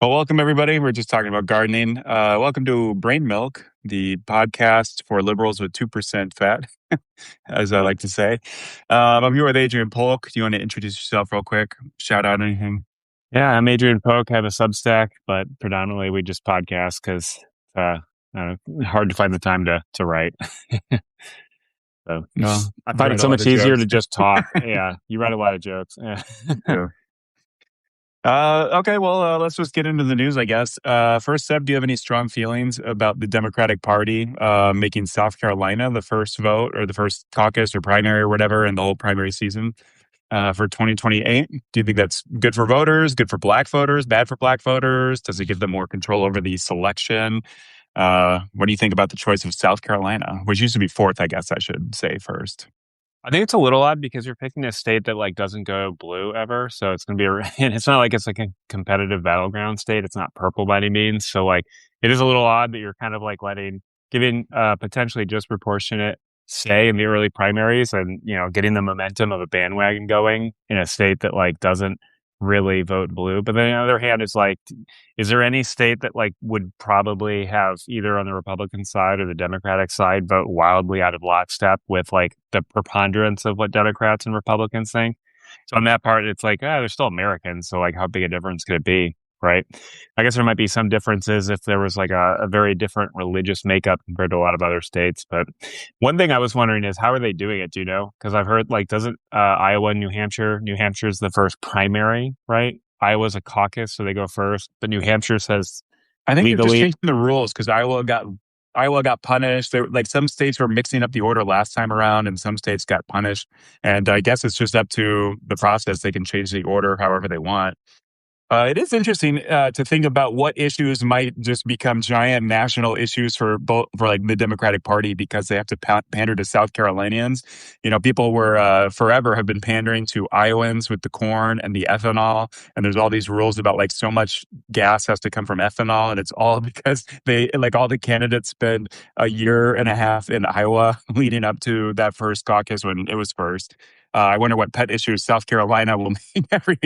Well, welcome everybody. We're just talking about gardening. Welcome to Brain Milk, the podcast for liberals with 2% fat, as I like to say. I'm here with Adrian Polk. Do you want to introduce yourself real quick? Shout out anything? Yeah, I'm Adrian Polk. I have a Substack, but predominantly we just podcast because hard to find the time to write. So No, I you find write it a so lot much of easier jokes. to just talk. Yeah, you write a lot of jokes. Yeah. Yeah. Okay, well, let's just get into the news, I guess. First up, do you have any strong feelings about the Democratic Party making South Carolina the first vote or the first caucus or primary or whatever in the whole primary season for 2028? Do you think that's good for voters, good for black voters, bad for black voters? Does it give them more control over the selection? What do you think about the choice of South Carolina, which used to be fourth, I guess I should say first? I think it's a little odd because you're picking a state that like doesn't go blue ever, so it's going to be and it's not like it's like a competitive battleground state. It's not purple by any means, so like it is a little odd that you're kind of like giving potentially disproportionate say in the early primaries, and getting the momentum of a bandwagon going in a state that like doesn't really vote blue. But then on the other hand, it's like, is there any state that like would probably have either on the Republican side or the Democratic side vote wildly out of lockstep with like the preponderance of what Democrats and Republicans think? So on that part, it's like, they're still Americans. So like, how big a difference could it be? Right. I guess there might be some differences if there was like a very different religious makeup compared to a lot of other states. But one thing I was wondering is how are they doing it? Do you know? Because I've heard like, doesn't Iowa and New Hampshire's the first primary, right? Iowa's a caucus, so they go first. But New Hampshire says I think they're just legally. changing the rules because Iowa got punished. Like some states were mixing up the order last time around, and some states got punished. And I guess it's just up to the process. They can change the order however they want. It is interesting to think about what issues might just become giant national issues for both for like the Democratic Party because they have to pander to South Carolinians. People were forever have been pandering to Iowans with the corn and the ethanol, and there's all these rules about like so much gas has to come from ethanol, and it's all because they like all the candidates spend a year and a half in Iowa leading up to that first caucus when it was first. I wonder what pet issues South Carolina will make every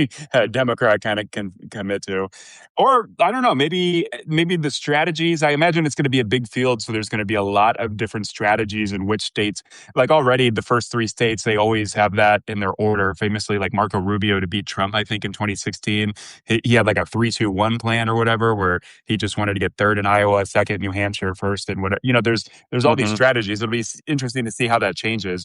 Democrat kind of can commit to, or I don't know, maybe the strategies. I imagine it's going to be a big field, so there's going to be a lot of different strategies in which states. Like already, the first three states they always have that in their order. Famously, like Marco Rubio to beat Trump, I think in 2016, he had like a 3-2-1 plan or whatever, where he just wanted to get third in Iowa, second New Hampshire, first, and whatever. There's all these Mhm. strategies. It'll be interesting to see how that changes.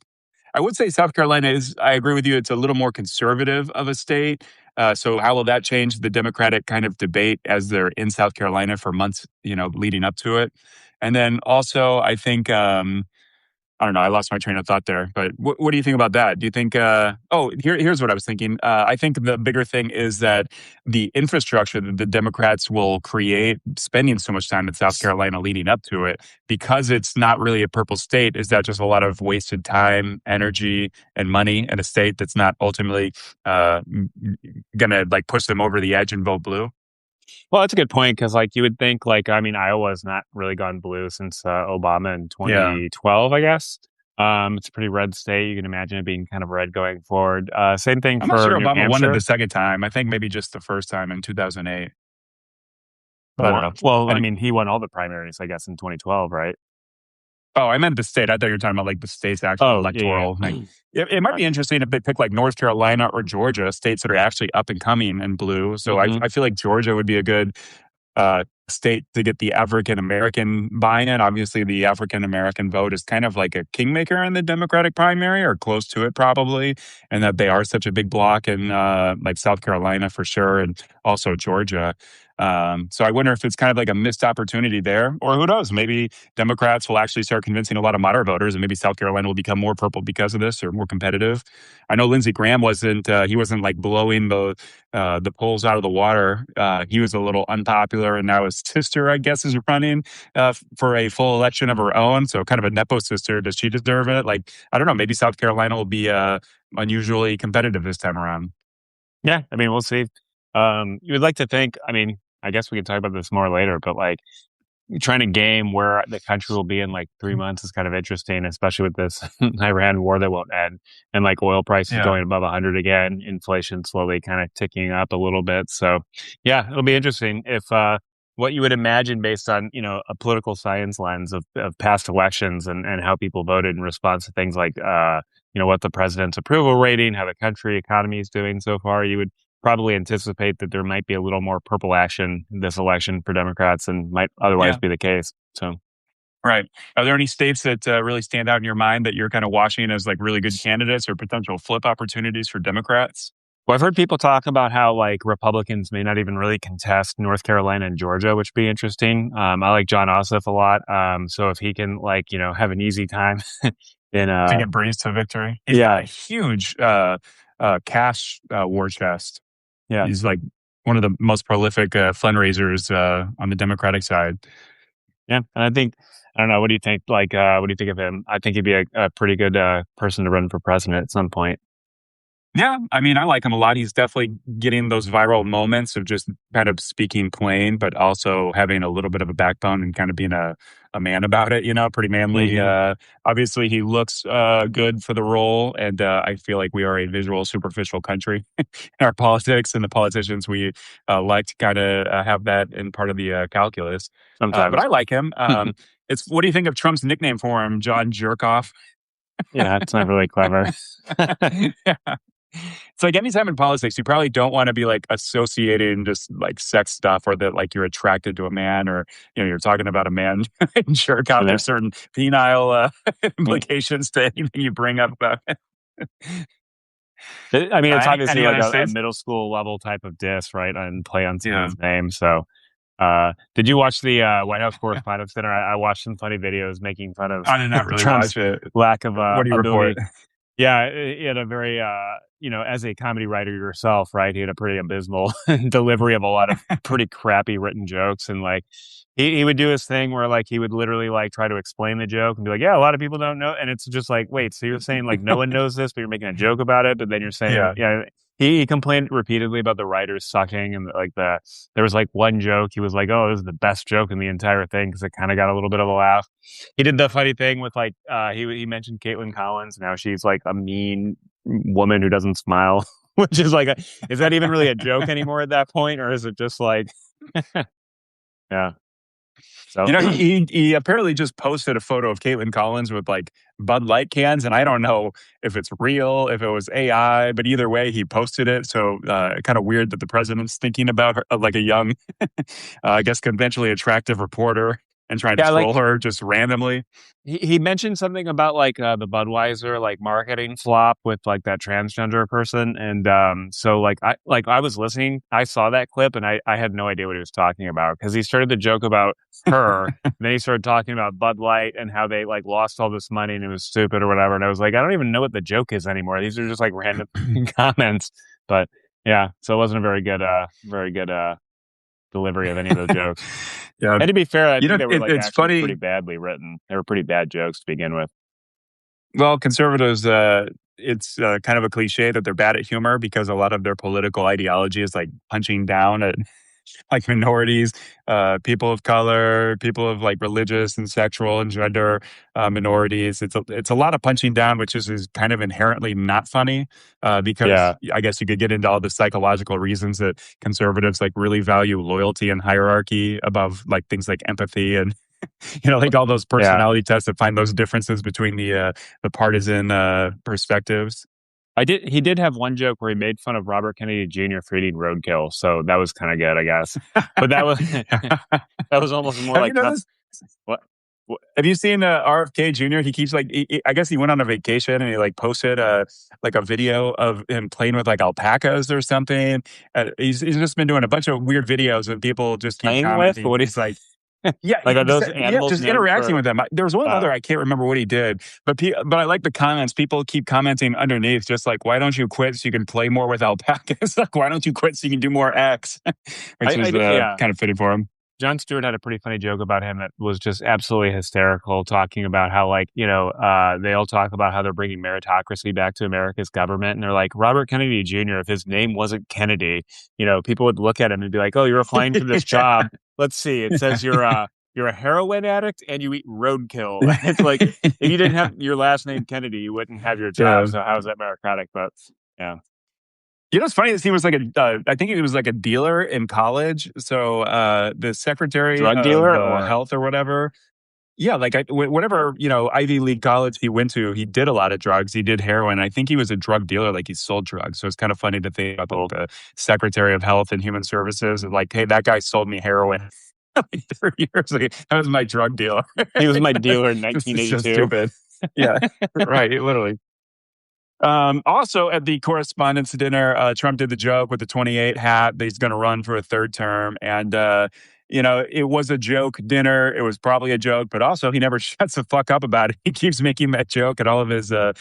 I would say South Carolina is, I agree with you, it's a little more conservative of a state. So how will that change the Democratic kind of debate as they're in South Carolina for months, leading up to it? And then also, I think, I don't know. I lost my train of thought there, but what do you think about that? Do you think? Here's what I was thinking. I think the bigger thing is that the infrastructure that the Democrats will create, spending so much time in South Carolina leading up to it, because it's not really a purple state. Is that just a lot of wasted time, energy, and money in a state that's not ultimately gonna like push them over the edge and vote blue? Well, that's a good point because, like, you would think, like, I mean, Iowa's not really gone blue since Obama in Yeah. 2012, I guess. It's a pretty red state. You can imagine it being kind of red going forward. Same thing I'm not for sure New Obama won it the Hampshire. second time. I think maybe just the first time in 2008. I don't know. Well, I Any, mean, he won all the primaries, I guess, in 2012, right? Oh, I meant the state. I thought you were talking about like the state's actual Oh, yeah, electoral. Like, yeah. it might Right. be interesting if they pick like North Carolina or Georgia, states that are actually up and coming in blue. So I, Hmm. I feel like Georgia would be a good state to get the African American buy-in. Obviously, the African American vote is kind of like a kingmaker in the Democratic primary, or close to it, probably, and that they are such a big block in like South Carolina for sure, and also Georgia. So I wonder if it's kind of like a missed opportunity there, or who knows? Maybe Democrats will actually start convincing a lot of moderate voters, and maybe South Carolina will become more purple because of this, or more competitive. I know Lindsey Graham wasn't. He wasn't like blowing the polls out of the water. He was a little unpopular, and now his sister, I guess, is running for a full election of her own. So kind of a nepo sister. Does she deserve it? Like, I don't know. Maybe South Carolina will be unusually competitive this time around. Yeah, I mean, we'll see. You would like to think, I mean, I guess we could talk about this more later, but like, trying to game where the country will be in like 3 months is kind of interesting, especially with this Iran war that won't end, and like oil prices Yeah. going above 100 again, inflation slowly kind of ticking up a little bit. So, yeah, it'll be interesting if what you would imagine based on a political science lens of past elections and how people voted in response to things like what the president's approval rating, how the country economy is doing so far. You would probably anticipate that there might be a little more purple action this election for Democrats than might otherwise Yeah. be the case. So, Right. Are there any states that really stand out in your mind that you're kind of watching as like really good candidates or potential flip opportunities for Democrats? well, I've heard people talk about how like Republicans may not even really contest North Carolina and Georgia, which would be interesting. I like John Ossoff a lot. So if he can like, have an easy time in To get Breeze to victory. He's got yeah, a huge cash war chest. yeah. He's like one of the most prolific fundraisers on the Democratic side. Yeah, and I don't know. What do you think? Like, what do you think of him? I think he'd be a pretty good person to run for president at some point. Yeah, I mean, I like him a lot. He's definitely getting those viral moments of just kind of speaking plain, but also having a little bit of a backbone and kind of being a man about it, pretty manly. Hmm. Obviously, he looks good for the role. And I feel like we are a visual, superficial country in our politics, and the politicians, we like to kind of have that in part of the calculus. But Sometimes, I like him. What do you think of Trump's nickname for him, John Jerkoff? yeah, it's not really clever. Yeah. It's like anytime in politics, you probably don't want to be like associated in just like sex stuff or that like you're attracted to a man or, you're talking about a man and jerk off. Yeah. There's certain penile implications to anything you bring up about it. I mean, it's Any obviously like other a states? middle school level type of diss, right? And play on Yeah. someone's name. So, did you watch the White House Correspondents' Dinner? I watched some funny videos making fun of I did not really Trump's watch it. lack of What do you report? ability. Yeah, he had a very, as a comedy writer yourself, right? He had a pretty abysmal delivery of a lot of pretty crappy written jokes. And like, he would do his thing where like he would literally like try to explain the joke and be like, yeah, a lot of people don't know. And it's just like, wait, so you're saying like no one knows this, but you're making a joke about it. But then you're saying, Yeah. yeah, he complained repeatedly about the writers sucking. And like there was like one joke. He was like, oh, this is the best joke in the entire thing because it kind of got a little bit of a laugh. He did the funny thing with like he mentioned Caitlin Collins. Now she's like a mean woman who doesn't smile, which is like, is that even really a joke anymore at that point, or is it just like, yeah? So He apparently just posted a photo of Caitlin Collins with like Bud Light cans, and I don't know if it's real, if it was AI, but either way, he posted it. So kind of weird that the president's thinking about her, like a young, I guess, conventionally attractive reporter and trying to yeah, like troll her just randomly. he mentioned something about like the Budweiser like marketing flop with like that transgender person, and so I was listening, I saw that clip, and I had no idea what he was talking about because he started to joke about her, and then he started talking about Bud Light and how they like lost all this money and it was stupid or whatever, and I was like, I don't even know what the joke is anymore. These are just like random comments, but yeah, so it wasn't a very good delivery of any of those jokes. Yeah, And to be fair, I think they were like it's actually funny. pretty badly written. They were pretty bad jokes to begin with. Well, conservatives, it's kind of a cliche that they're bad at humor because a lot of their political ideology is like punching down at like minorities, people of color, people of like religious and sexual and gender minorities. It's a lot of punching down, which is kind of inherently not funny because Yeah, I guess you could get into all the psychological reasons that conservatives like really value loyalty and hierarchy above like things like empathy and like all those yeah. personality tests that find those differences between the partisan perspectives. He did have one joke where he made fun of Robert Kennedy Jr. for eating roadkill, so that was kind of good, I guess. But that was that was almost more Have you like noticed? what, what Have you seen RFK Jr.? He keeps like, I guess he went on a vacation and he like posted like a video of him playing with like alpacas or something. He's just been doing a bunch of weird videos and people just keep playing with? commenting. What It's is like, yeah, like are those yeah, animals just known interacting for? with them. There was one Uh, other I can't remember what he did, but I like the comments. People keep commenting underneath, just like, "Why don't you quit so you can play more with alpacas?" Like, "Why don't you quit so you can do more X?" Which was yeah. kind of fitting for him. Jon Stewart had a pretty funny joke about him that was just absolutely hysterical, talking about how, like, they all talk about how they're bringing meritocracy back to America's government. And they're like, Robert Kennedy Jr., if his name wasn't Kennedy, people would look at him and be like, oh, you're applying for this job. Let's see. It says you're you're a heroin addict and you eat roadkill. It's like if you didn't have your last name Kennedy, you wouldn't have your job. Yeah. So how is that meritocratic? But yeah, You know, it's funny is he was like I think he was like a dealer in college. So the secretary drug of dealer or health or whatever. Yeah, like whatever, Ivy League college he went to, he did a lot of drugs. He did heroin. I think he was a drug dealer, like he sold drugs. So it's kind of funny to think about cool. the Secretary of Health and Human Services, and like, hey, that guy sold me heroin like 30 years ago. That was my drug dealer. He was my dealer in This is so 1982. stupid. Yeah, right. Literally. Also, at the correspondence dinner, Trump did the joke with the 28 hat that he's going to run for a third term. And, it was a joke dinner. It was probably a joke, but also he never shuts the fuck up about it. He keeps making that joke, and all of his like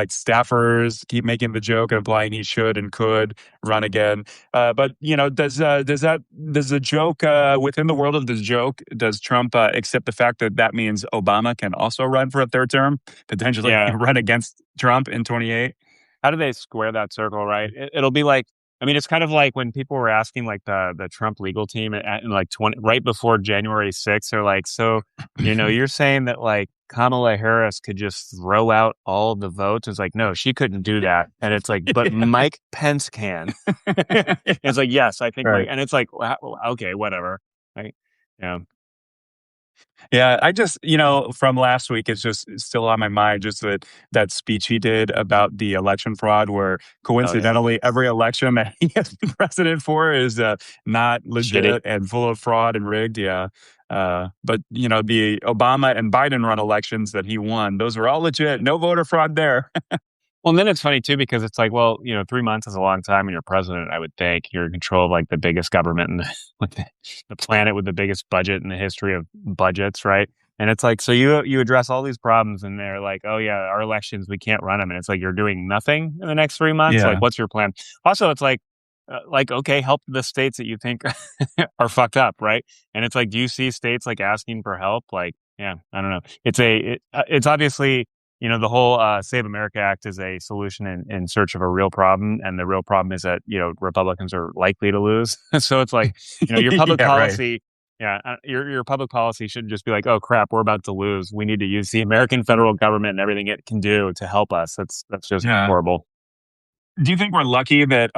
staffers keep making the joke and implying he should and could run again. But does the joke within the world of the joke, does Trump accept the fact that that means Obama can also run for a third term, potentially Yeah. run against Trump in 28? How do they square that circle, right? It'll be like, I mean, it's kind of like when people were asking like the Trump legal team in like 20 right before January 6th, they're like, so, you're saying that like Kamala Harris could just throw out all the votes. It's like, no, she couldn't do that. And it's like, but Yeah. Mike Pence can. It's like, yes, I think Mike, Right. and it's like, okay, whatever. Like, yeah. Yeah, I just, from last week, it's still on my mind, just that speech he did about the election fraud, where Oh yeah. coincidentally, every election that he has been president for is not Shitty. legit and full of fraud and rigged. Yeah. But, the Obama and Biden run elections that he won, those were all legit. No voter fraud there. Well, and then it's funny too because it's like, well, 3 months is a long time, and you're president. I would think you're in control of like the biggest government in like the planet with the biggest budget in the history of budgets, right? And it's like, so you address all these problems, and they're like, oh yeah, our elections we can't run them, and it's like you're doing nothing in the next 3 months. Like, Yeah. what's your plan? Also, it's like okay, help the states that you think are fucked up, right? And it's like, do you see states like asking for help? Like, yeah, I don't know. It's obviously the whole Save America Act is a solution in search of a real problem, and the real problem is that Republicans are likely to lose. So it's like your public Yeah, right. policy, yeah, your public policy shouldn't just be like, oh crap, we're about to lose. We need to use the American federal government and everything it can do to help us. That's just Yeah. horrible. Do you think we're lucky that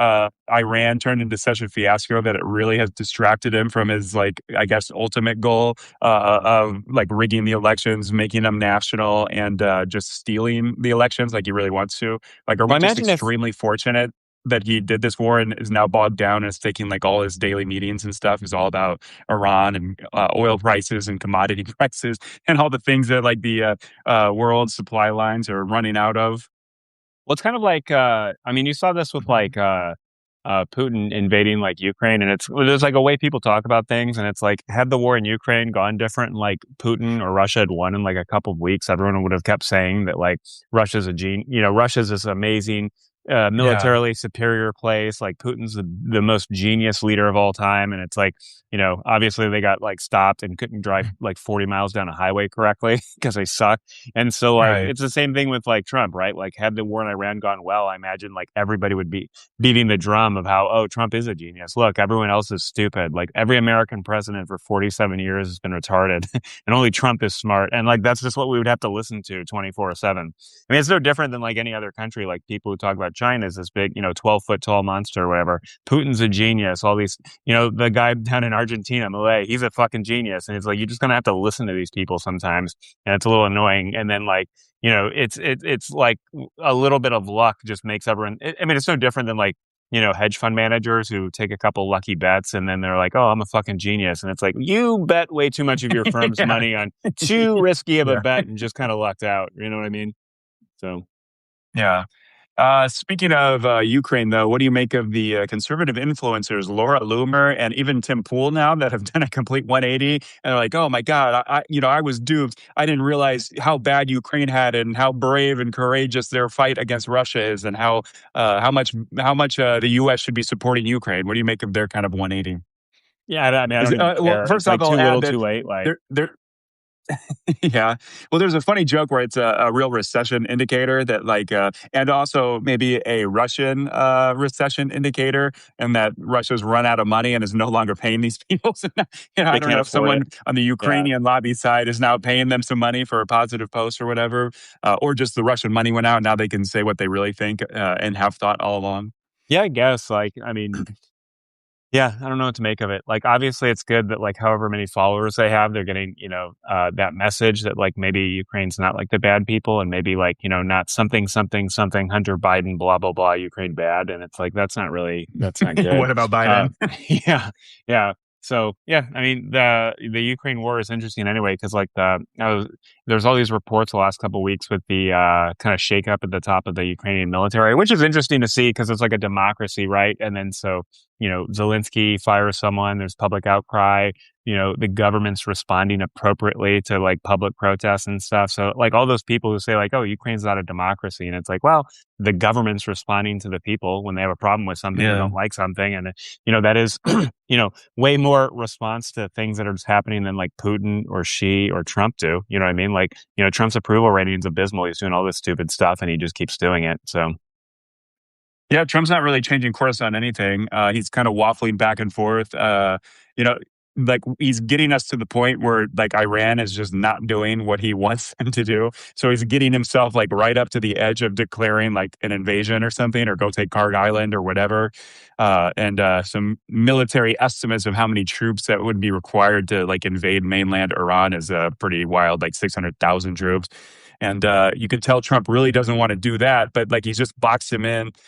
Iran turned into such a fiasco that it really has distracted him from his, like, I guess, ultimate goal of like rigging the elections, making them national, and just stealing the elections like he really wants to? Like, are Well, we I just imagine if extremely fortunate that he did this war and is now bogged down and is taking like all his daily meetings and stuff is all about Iran and oil prices and commodity prices and all the things that like the world supply lines are running out of? Well, it's kind of like, I mean, you saw this with like Putin invading like Ukraine, and there's like a way people talk about things, and it's like, had the war in Ukraine gone different, and like Putin or Russia had won in like a couple of weeks, everyone would have kept saying that like Russia's this amazing, Yeah. militarily superior place. Like Putin's the most genius leader of all time, and it's like, obviously they got like stopped and couldn't drive like 40 miles down a highway correctly because they suck. And so like Right. it's the same thing with like Trump, right? Like had the war in Iran gone well, I imagine like everybody would be beating the drum of how, oh, Trump is a genius. Look, everyone else is stupid. Like every American president for 47 years has been retarded and only Trump is smart. And like, that's just what we would have to listen to 24/7. I mean, it's no different than like any other country. Like people who talk about China as this big, 12-foot tall monster or whatever. Putin's a genius. All these, the guy down in Argentina, Malay, he's a fucking genius. And it's like, you're just going to have to listen to these people sometimes. And it's a little annoying. And then like, it's like a little bit of luck just makes everyone, I mean, it's no different than like, hedge fund managers who take a couple lucky bets and then they're like, oh, I'm a fucking genius. And it's like, you bet way too much of your firm's Yeah. money on too risky of a Yeah. bet and just kind of lucked out. You know what I mean? So. Yeah. Speaking of Ukraine, though, what do you make of the conservative influencers, Laura Loomer and even Tim Pool now that have done a complete 180 and they're like, oh my God, I was duped. I didn't realize how bad Ukraine had it and how brave and courageous their fight against Russia is and how much the U.S. should be supporting Ukraine. What do you make of their kind of 180? Yeah, I mean, I don't even Well, care. It's first off, like I'll too add little, that too late. Like, they're Yeah. Well, there's a funny joke where it's a real recession indicator that and also maybe a Russian recession indicator, and that Russia's run out of money and is no longer paying these people. So, I They don't can't know if afford it. someone on the Yeah. Ukrainian lobby side is now paying them some money for a positive post or whatever, or just the Russian money went out. Now they can say what they really think and have thought all along. Yeah, I guess. Like, I mean, yeah, I don't know what to make of it. Like, obviously, it's good that like however many followers they have, they're getting that message that like maybe Ukraine's not like the bad people, and maybe like not something something something Hunter Biden blah blah blah Ukraine bad, and it's like that's not good. What about Uh, Biden? yeah, yeah. So yeah, I mean the Ukraine war is interesting anyway because like there's all these reports the last couple of weeks with the kind of shakeup at the top of the Ukrainian military, which is interesting to see because it's like a democracy, right? And then so Zelensky fires someone, there's public outcry, the government's responding appropriately to like public protests and stuff. So like all those people who say like, oh, Ukraine's not a democracy. And it's like, well, the government's responding to the people when they have a problem with something or Yeah. don't like something. And, that is, way more response to things that are just happening than like Putin or Xi or Trump do. You know what I mean? Like, Trump's approval rating is abysmal. He's doing all this stupid stuff and he just keeps doing it. So. Yeah, Trump's not really changing course on anything. He's kind of waffling back and forth. You know, like he's getting us to the point where like Iran is just not doing what he wants them to do. So he's getting himself like right up to the edge of declaring like an invasion or something, or go take Karg Island or whatever. And some military estimates of how many troops that would be required to like invade mainland Iran is pretty wild, like 600,000 troops. And you can tell Trump really doesn't want to do that, but like he's just boxed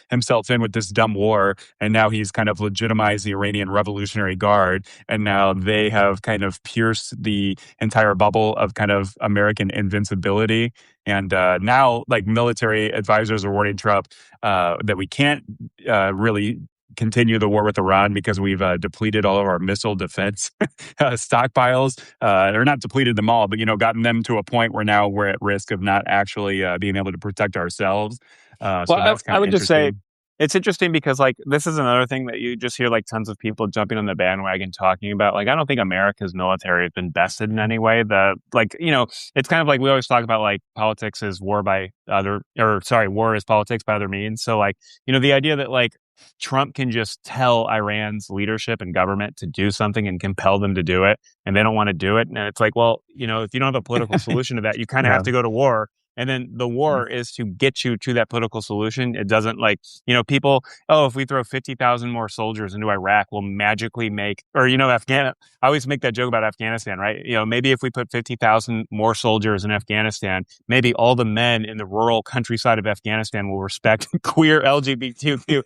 himself in with this dumb war, and now he's kind of legitimized the Iranian Revolutionary Guard, and now they have kind of pierced the entire bubble of kind of American invincibility. And now, like military advisors are warning Trump that we can't really continue the war with Iran because we've depleted all of our missile defense stockpiles, or not depleted them all, but gotten them to a point where now we're at risk of not actually being able to protect ourselves. So Well, that's I kind of would just say interesting. it's interesting because like this is another thing that you just hear like tons of people jumping on the bandwagon talking about. Like I don't think America's military has been bested in any way. It's kind of like we always talk about like politics is war by other or sorry, war is politics by other means. So like, the idea that like Trump can just tell Iran's leadership and government to do something and compel them to do it and they don't want to do it. And it's like, well, if you don't have a political solution to that, you kind of have Yeah. to go to war. And then the war is to get you to that political solution. It doesn't like, people, oh, if we throw 50,000 more soldiers into Iraq, we'll magically make, or, I always make that joke about Afghanistan, right? Maybe if we put 50,000 more soldiers in Afghanistan, maybe all the men in the rural countryside of Afghanistan will respect queer LGBTQ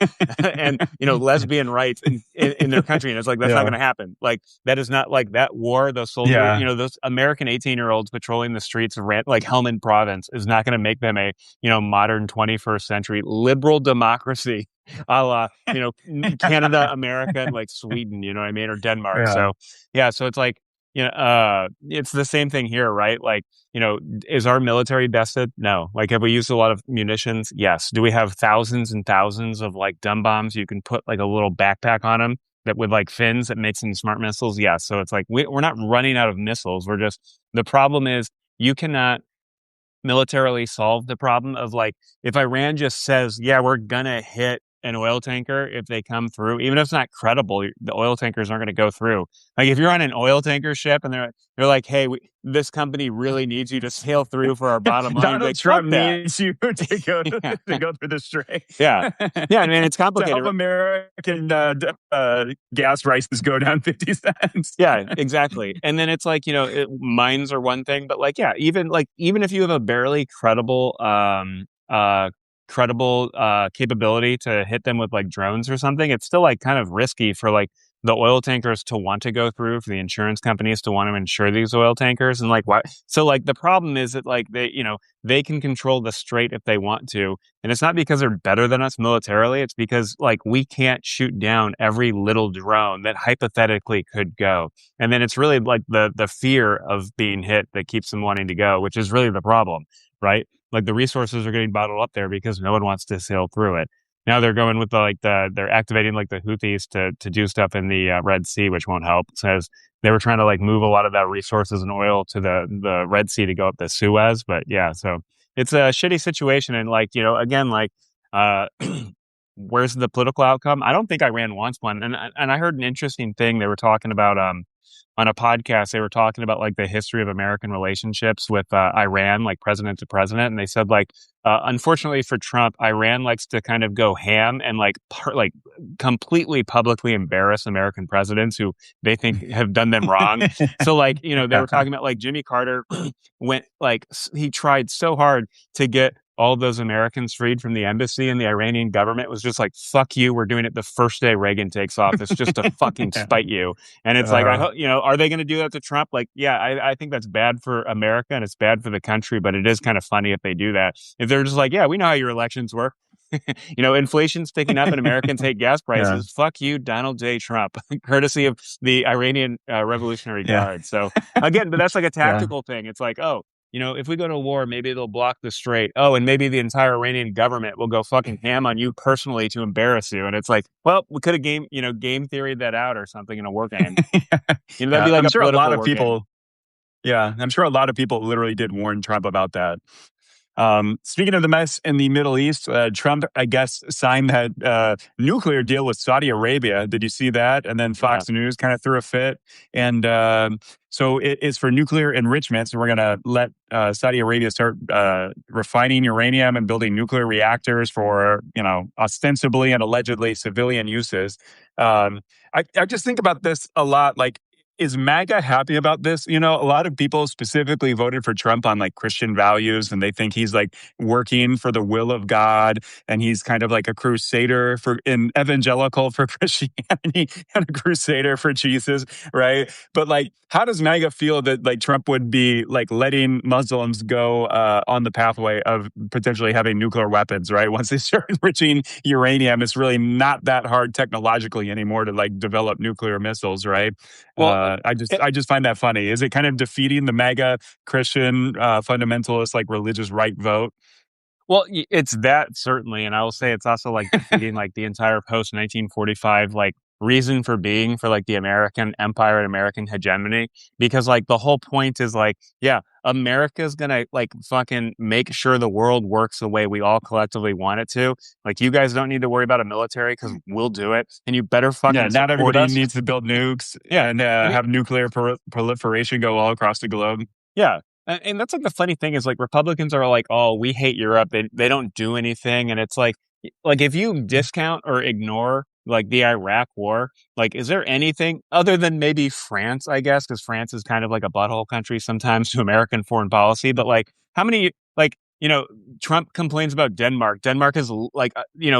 and, lesbian rights in their country. And it's like, that's not Yeah. going to happen. Like, that is not like that war, those soldiers, Yeah. those American 18-year-olds patrolling the streets of like Helmand province is not going to make them a, modern 21st century liberal democracy a la, Canada, America, and like Sweden, you know what I mean? Or Denmark. Yeah. So, yeah. So it's like, it's the same thing here, right? Like, is our military bested? No. Like, have we used a lot of munitions? Yes. Do we have thousands and thousands of like dumb bombs you can put like a little backpack on them that with like fins that makes them smart missiles? Yes. So it's like, we're not running out of missiles. The problem is you cannot militarily solve the problem of like, if Iran just says, yeah, we're gonna hit an oil tanker if they come through, even if it's not credible, the oil tankers aren't going to go through. Like if you're on an oil tanker ship and they're like, hey, this company really needs you to sail through for our bottom line. Donald Like, fuck Trump that. needs you to go Yeah. to go through the strait. Yeah. Yeah. I mean, it's To complicated. help American gas prices go down 50 cents. Yeah, exactly. And then it's like, mines are one thing, but like, yeah, even if you have a barely credible capability to hit them with like drones or something, it's still like kind of risky for like the oil tankers to want to go through, for the insurance companies to want to insure these oil tankers. And like, why? So like the problem is that like they can control the strait if they want to. And it's not because they're better than us militarily. It's because like we can't shoot down every little drone that hypothetically could go. And then it's really like the fear of being hit that keeps them wanting to go, which is really the problem, right? Like the resources are getting bottled up there because no one wants to sail through it. now they're going with they're activating like the Houthis to do stuff in the Red Sea, which won't help. It says they were trying to like move a lot of that resources and oil to the Red Sea to go up the Suez. But yeah, so it's a shitty situation. And like, again, like, uh, where's the political outcome? I don't think Iran wants one. And I heard an interesting thing. They were talking about, on a podcast, they were talking about like the history of American relationships with Iran, like president to president. And they said like, unfortunately for Trump, Iran likes to kind of go ham and like completely publicly embarrass American presidents who they think have done them wrong. So like, they were talking about like Jimmy Carter went like he tried so hard to get all of those Americans freed from the embassy, and the Iranian government was just like, fuck you. We're doing it the first day Reagan takes office just to fucking spite you. And it's like, I Uh, hope, are they going to do that to Trump? Like, yeah, I think that's bad for America and it's bad for the country, but it is kind of funny if they do that. If they're just like, yeah, we know how your elections work. Inflation's picking up and Americans hate gas yeah. prices. Fuck you, Donald J. Trump, courtesy of the Iranian Revolutionary Yeah. Guard. So again, but that's like a Yeah. tactical thing. It's like, oh, if we go to war, maybe they'll block the strait. Oh, and maybe the entire Iranian government will go fucking ham on you personally to embarrass you. And it's like, well, we could have game theory that out or something in a war game. That'd Yeah. be like I'm a sure a lot political of war game. people, yeah, I'm sure a lot of people literally did warn Trump about that. Speaking of the mess in the Middle East, Trump, I guess, signed that nuclear deal with Saudi Arabia. Did you see that? And then Yeah. Fox News kind of threw a fit. And so it is for nuclear enrichment. So we're going to let Saudi Arabia start refining uranium and building nuclear reactors for, ostensibly and allegedly civilian uses. I just think about this a lot. Like, is MAGA happy about this? A lot of people specifically voted for Trump on like Christian values, and they think he's like working for the will of God, and he's kind of like a crusader for an evangelical for Christianity and a crusader for Jesus, right? But like, how does MAGA feel that like Trump would be like letting Muslims go on the pathway of potentially having nuclear weapons, right? Once they start enriching uranium, it's really not that hard technologically anymore to like develop nuclear missiles, right? Well, I just find that funny. Is it kind of defeating the MAGA Christian fundamentalist like religious right vote? Well, it's that certainly, and I will say it's also like defeating like the entire post 1945 like reason for being for like the American empire and American hegemony, because like the whole point is like, yeah, America's gonna like fucking make sure the world works the way we all collectively want it to. Like, you guys don't need to worry about a military because we'll do it, and you better Yeah, fucking not support everybody us. needs to build nukes Yeah, and and have nuclear proliferation go all across the globe. yeah. And that's like the funny thing is like Republicans are like, oh, we hate Europe. They don't do anything. And it's like if you discount or ignore like the Iraq war, like, is there anything other than maybe France, I guess, because France is kind of like a butthole country sometimes to American foreign policy. But like, how many, like, Trump complains about Denmark. Denmark is like,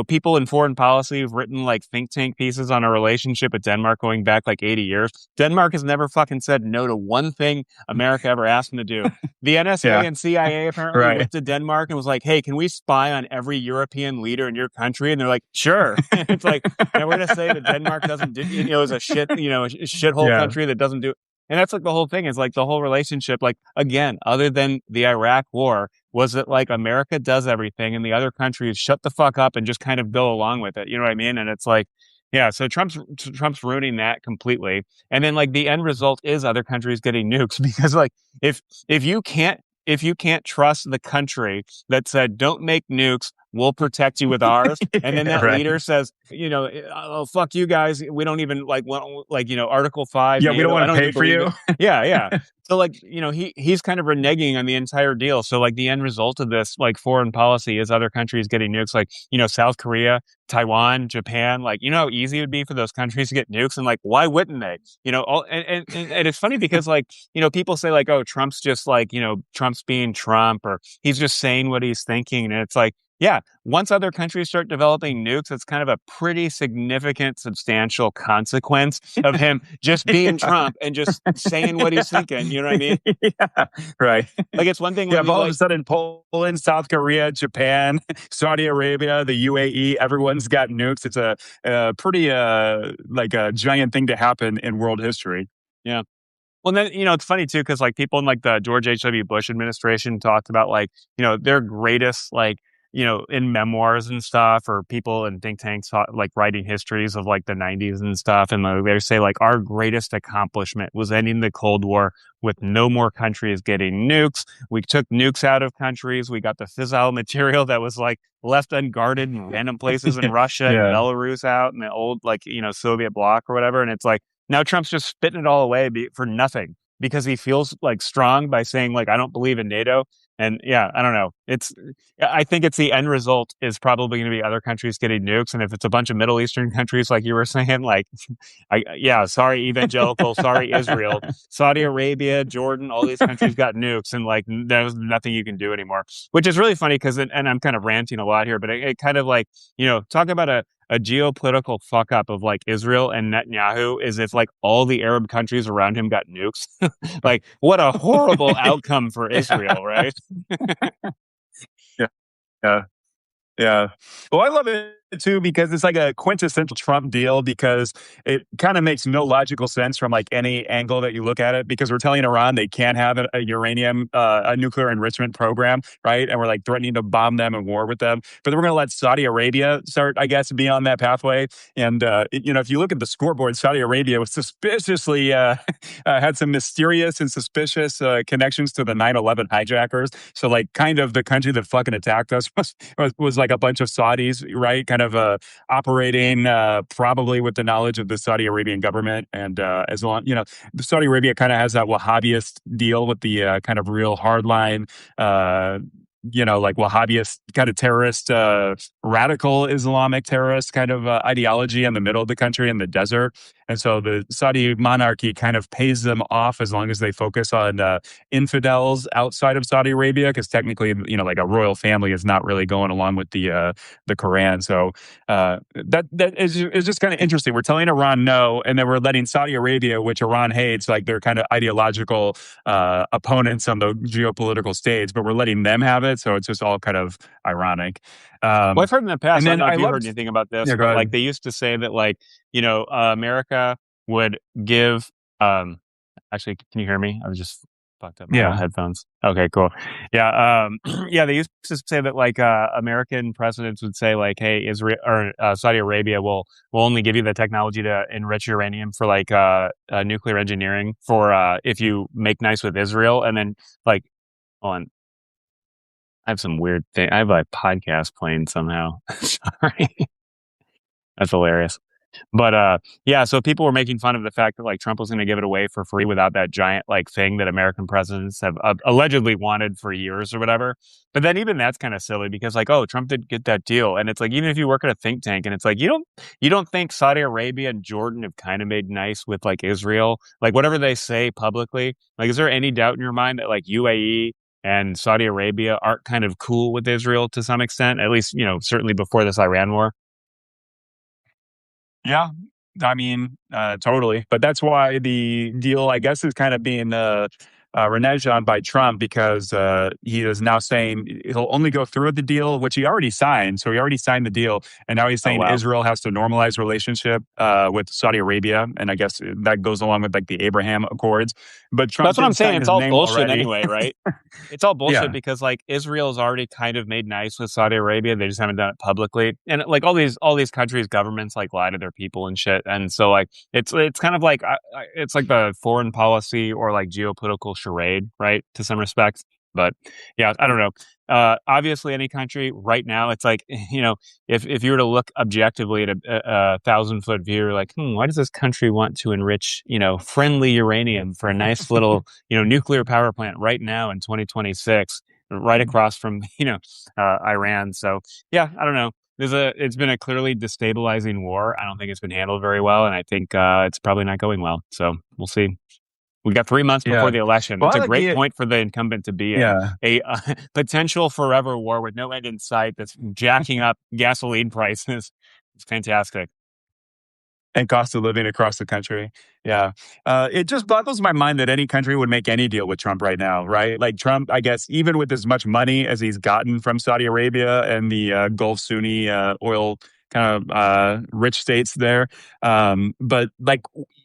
people in foreign policy have written like think tank pieces on a relationship with Denmark going back like 80 years. Denmark has never fucking said no to one thing America ever asked them to do. The NSA Yeah, and CIA apparently right. went to Denmark and was like, hey, can we spy on every European leader in your country? And they're like, sure. It's like, now we're going to say that Denmark doesn't do, is a shit, a shithole Yeah. country that doesn't do. And that's like the whole thing is like the whole relationship, like, again, other than the Iraq war, was that like America does everything and the other countries shut the fuck up and just kind of go along with it. You know what I mean? And it's like, yeah, so Trump's ruining that completely. And then like the end result is other countries getting nukes because like if if you can't if you can't trust the country that said don't make nukes, we'll protect you with ours, and then that Right. leader says, oh fuck you guys, we don't even like want like Article 5 Yeah, we don't NATO, I want to don't pay even for believe it. you. Yeah, yeah. So like, he's kind of reneging on the entire deal. So like the end result of this like foreign policy is other countries getting nukes, like, South Korea, Taiwan, Japan, like, how easy it would be for those countries to get nukes. And like, why wouldn't they? And it's funny because like, people say like, oh, Trump's just like, Trump's being Trump, or he's just saying what he's thinking. And it's like, yeah, once other countries start developing nukes, it's kind of a pretty significant, substantial consequence of him just being Yeah. Trump and just saying what he's thinking. You know what I mean? Yeah, right. Like, it's one thing Yeah, when if we all of a like, sudden Poland, South Korea, Japan, Saudi Arabia, the UAE, everyone's got nukes. It's a pretty like a giant thing to happen in world history. yeah. Well, then, it's funny too, because like people in like the George H.W. Bush administration talked about like, their greatest like in memoirs and stuff, or people in think tanks like writing histories of like the 90s and stuff, and they say like our greatest accomplishment was ending the Cold War with no more countries getting nukes. We took nukes out of countries. We got the fissile material that was like left unguarded in random places in Russia and Yeah. Belarus out in the old like Soviet bloc or whatever. And it's like now Trump's just spitting it all away for nothing because he feels like strong by saying like I don't believe in NATO. And yeah, I don't know. I think it's the end result is probably going to be other countries getting nukes. And if it's a bunch of Middle Eastern countries, like you were saying, like, yeah, sorry, evangelical, sorry, Israel, Saudi Arabia, Jordan, all these countries got nukes, and like there's nothing you can do anymore, which is really funny because, and I'm kind of ranting a lot here, but it kind of like, talk about a geopolitical fuck up of like Israel and Netanyahu is if like all the Arab countries around him got nukes. Like, what a horrible outcome for Israel, right? Yeah. Yeah. Yeah. Well, I love it too because it's like a quintessential Trump deal because it kind of makes no logical sense from like any angle that you look at it because we're telling Iran they can't have a uranium, a nuclear enrichment program, right? And we're like threatening to bomb them and war with them. But then we're going to let Saudi Arabia start, I guess, be on that pathway. And, if you look at the scoreboard, Saudi Arabia was suspiciously had some mysterious and suspicious connections to the 9/11 hijackers. So like kind of the country that fucking attacked us was like a bunch of Saudis, right? Kind of operating probably with the knowledge of the Saudi Arabian government. And as long, the Saudi Arabia kind of has that Wahhabist deal with the kind of real hardline, like Wahhabist kind of terrorist, radical Islamic terrorist kind of ideology in the middle of the country in the desert. And so the Saudi monarchy kind of pays them off as long as they focus on infidels outside of Saudi Arabia, because technically, like a royal family is not really going along with the Quran. So that is just kind of interesting. We're telling Iran no, and then we're letting Saudi Arabia, which Iran hates, like they're kind of ideological opponents on the geopolitical stage, but we're letting them have it. So it's just all kind of ironic. Well, I've heard in the past, And I don't then know if I you heard loved, anything about this, yeah, go but like ahead. they used to say that like, America would give, actually, can you hear me? I was just fucked up my little Yeah. headphones. Okay, cool. Yeah. Yeah, they used to say that like, American presidents would say like, hey, Israel or Saudi Arabia will only give you the technology to enrich uranium for like, nuclear engineering for, if you make nice with Israel. And then like, on, I have some weird thing. I have a podcast playing somehow. Sorry. That's hilarious. But yeah, so people were making fun of the fact that like Trump was going to give it away for free without that giant like thing that American presidents have allegedly wanted for years or whatever. But then even that's kind of silly because like, oh, Trump did get that deal, and it's like even if you work at a think tank and it's like you don't think Saudi Arabia and Jordan have kind of made nice with like Israel, like whatever they say publicly, like is there any doubt in your mind that like UAE and Saudi Arabia aren't kind of cool with Israel to some extent, at least certainly before this Iran war? Yeah, I mean, totally. But that's why the deal, I guess, is kind of being reneged on by Trump because he is now saying he'll only go through with the deal, which he already signed. So he already signed the deal, and now he's Oh saying wow. Israel has to normalize relationship with Saudi Arabia, and I guess that goes along with like the Abraham Accords. But Trump That's what I'm did saying. sign It's his all name bullshit already. anyway, right? It's all bullshit Yeah. because like Israel's already kind of made nice with Saudi Arabia. They just haven't done it publicly. And like all these countries' governments like lie to their people and shit. And so like it's kind of like it's like the foreign policy or like geopolitical charade, right? To some respects. But yeah, I don't know. Obviously, any country right now, it's like if you were to look objectively at a 1,000-foot view, you're like, why does this country want to enrich friendly uranium for a nice little nuclear power plant right now in 2026, right across from Iran? So yeah, I don't know. It's been a clearly destabilizing war. I don't think it's been handled very well, and I think it's probably not going well. So we'll see. We got 3 months before Yeah. the election. Well, It's I a like great the point for the incumbent to be in yeah. a potential forever war with no end in sight that's jacking up gasoline prices. It's fantastic. And cost of living across the country. Yeah. It just boggles my mind that any country would make any deal with Trump right now, right? Like Trump, I guess, even with as much money as he's gotten from Saudi Arabia and the Gulf Sunni oil kind of rich states there. But like,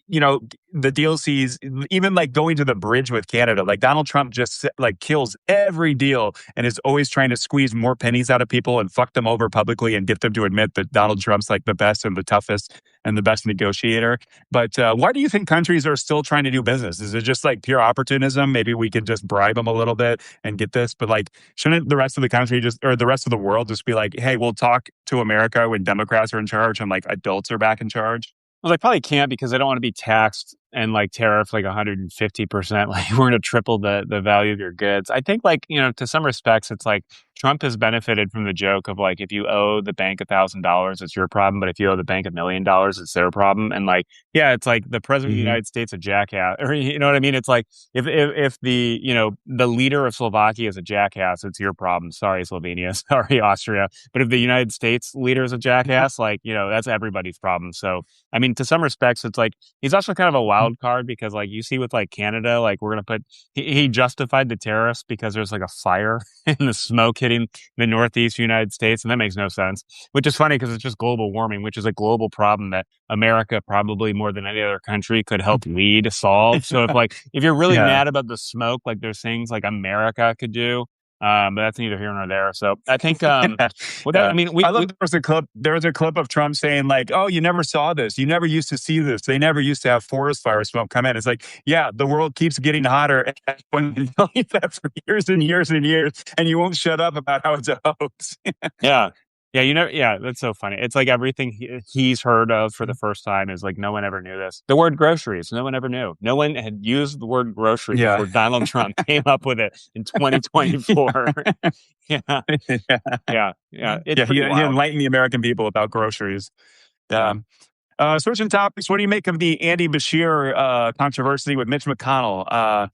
you know, the DLCs, even like going to the bridge with Canada, like Donald Trump just like kills every deal and is always trying to squeeze more pennies out of people and fuck them over publicly and get them to admit that Donald Trump's like the best and the toughest and the best negotiator. But why do you think countries are still trying to do business? Is it just like pure opportunism? Maybe we could just bribe them a little bit and get this, but like, shouldn't the rest of the country just, or the rest of the world just be like, hey, we'll talk to America when Democrats are in charge and like adults are back in charge? Well, they probably can't because they don't want to be taxed and like tariffed like 150%. Like we're going to triple the value of your goods. I think like, to some respects, it's like Trump has benefited from the joke of like, if you owe the bank $1,000, it's your problem. But if you owe the bank $1 million, it's their problem. And like, yeah, it's like the president of the Hmm. United States, a jackass, or you know what I mean? It's like if the, the leader of Slovakia is a jackass, it's your problem. Sorry, Slovenia. Sorry, Austria. But if the United States leader is a jackass, like, that's everybody's problem. So, I mean, to some respects, it's like he's also kind of a wild card because, like, you see with like Canada, like we're gonna put he justified the tariffs because there's like a fire and the smoke hitting the Northeast United States, and that makes no sense. Which is funny because it's just global warming, which is a global problem that America probably more than any other country could help lead solve. So if you're really Yeah. mad about the smoke, like there's things like America could do. But that's neither here nor there. So I think well that I Yeah. mean I we love there was a clip of Trump saying like, "Oh, you never saw this. You never used to see this. They never used to have forest fire smoke come in." It's like, yeah, the world keeps getting hotter and when you tell you that for years and years and years, and you won't shut up about how it's a hoax. Yeah. Yeah, yeah, that's so funny. It's like everything he's heard of for the first time is like no one ever knew this. The word groceries, no one ever knew. No one had used the word grocery Yeah. before Donald Trump came up with it in 2024. Yeah, Yeah. yeah. It's Yeah, he pretty wild. enlightened the American people about groceries. Yeah. Yeah. Switching topics, what do you make of the Andy Bashir controversy with Mitch McConnell?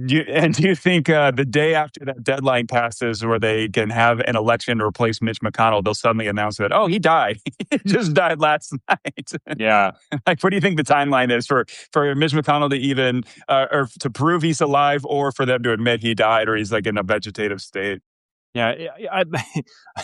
Do you think the day after that deadline passes where they can have an election to replace Mitch McConnell, they'll suddenly announce that, oh, he died. He just died last night. Yeah. Like, what do you think the timeline is for Mitch McConnell to even, or to prove he's alive or for them to admit he died or he's like in a vegetative state? Yeah.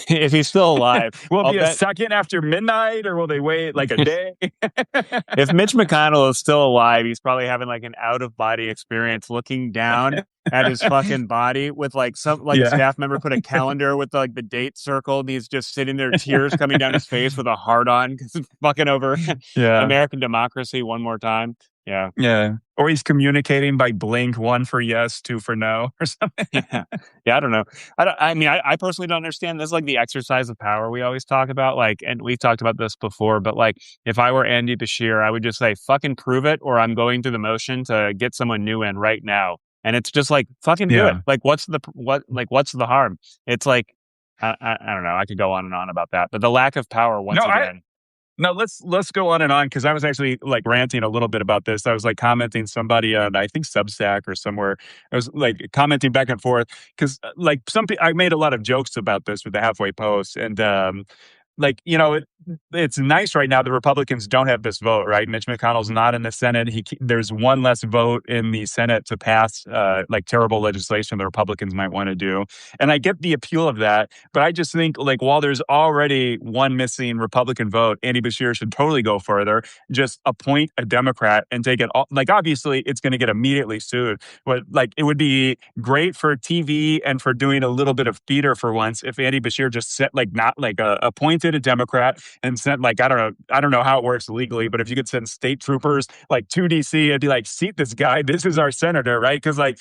If he's still alive, Will it I'll be a bet second after midnight or will they wait like a day? if Mitch McConnell is still alive, he's probably having like an out of body experience looking down at his fucking body with like some like a Yeah. staff member put a calendar with like the date circled and he's just sitting there, tears coming down his face with a heart on because it's fucking over Yeah. American democracy one more time. Yeah. Yeah. Or he's communicating by blink, one for yes, two for no, or something. Yeah. Yeah. I don't know. I mean, I personally don't understand this, like the exercise of power we always talk about. Like, and we've talked about this before, but like, if I were Andy Bashir, I would just say, fucking prove it, or I'm going through the motion to get someone new in right now. And it's just like, fucking do it. Yeah. Like, what's the harm? It's like, I don't know. I could go on and on about that, but the lack of power No, once again. no, let's go on and on because I was actually like ranting a little bit about this. I was like commenting somebody on I think Substack or somewhere. I was like commenting back and forth because like I made a lot of jokes about this with the halfway post and like it's nice right now the Republicans don't have this vote, right? Mitch McConnell's not in the Senate. There's one less vote in the Senate to pass like terrible legislation the Republicans might want to do, and I get the appeal of that. But I just think like while there's already one missing Republican vote, Andy Bashir should totally go further. Just appoint a Democrat and take it all. Like obviously it's going to get immediately sued, but like it would be great for TV and for doing a little bit of theater for once if Andy Bashir just set like not like appointed a Democrat and sent like I don't know how it works legally, but if you could send state troopers like to DC and be like, seat this guy, this is our senator, right? Because like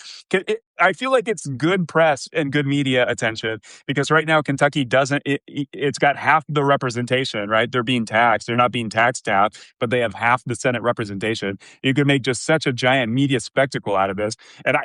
I feel like it's good press and good media attention because right now Kentucky doesn't. It's got half the representation, right? They're being taxed. They're not being taxed half, but they have half the Senate representation. You could make just such a giant media spectacle out of this. And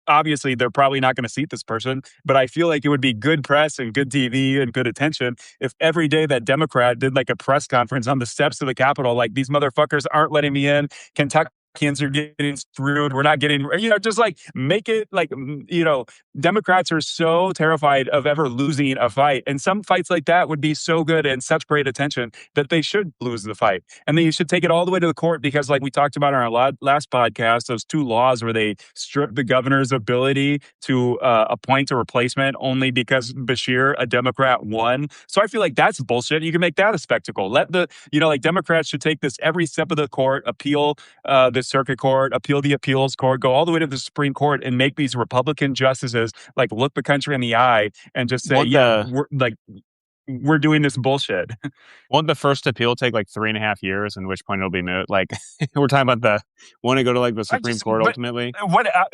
obviously they're probably not going to seat this person, but I feel like it would be good press and good TV and good attention if every day that Democrat did like a press conference on the steps of the Capitol, like these motherfuckers aren't letting me in. Kentuckians are getting screwed. We're not getting, just like make it like, Democrats are so terrified of ever losing a fight. And some fights like that would be so good and such great attention that they should lose the fight. And then you should take it all the way to the court because like we talked about in our last podcast, those two laws where they stripped the governor's ability to appoint a replacement only because Bashir, a Democrat, won. So I feel like that's bullshit. You can make that a spectacle. Let like Democrats should take this every step of the court, appeal this circuit court, appeal the appeals court, go all the way to the Supreme Court, and make these Republican justices like look the country in the eye and just say, Won't yeah, the we're doing this bullshit. won't the first appeal take like 3.5 years? In which point it'll be moot. Like we're talking about the want to go to like the I Supreme just, Court but ultimately.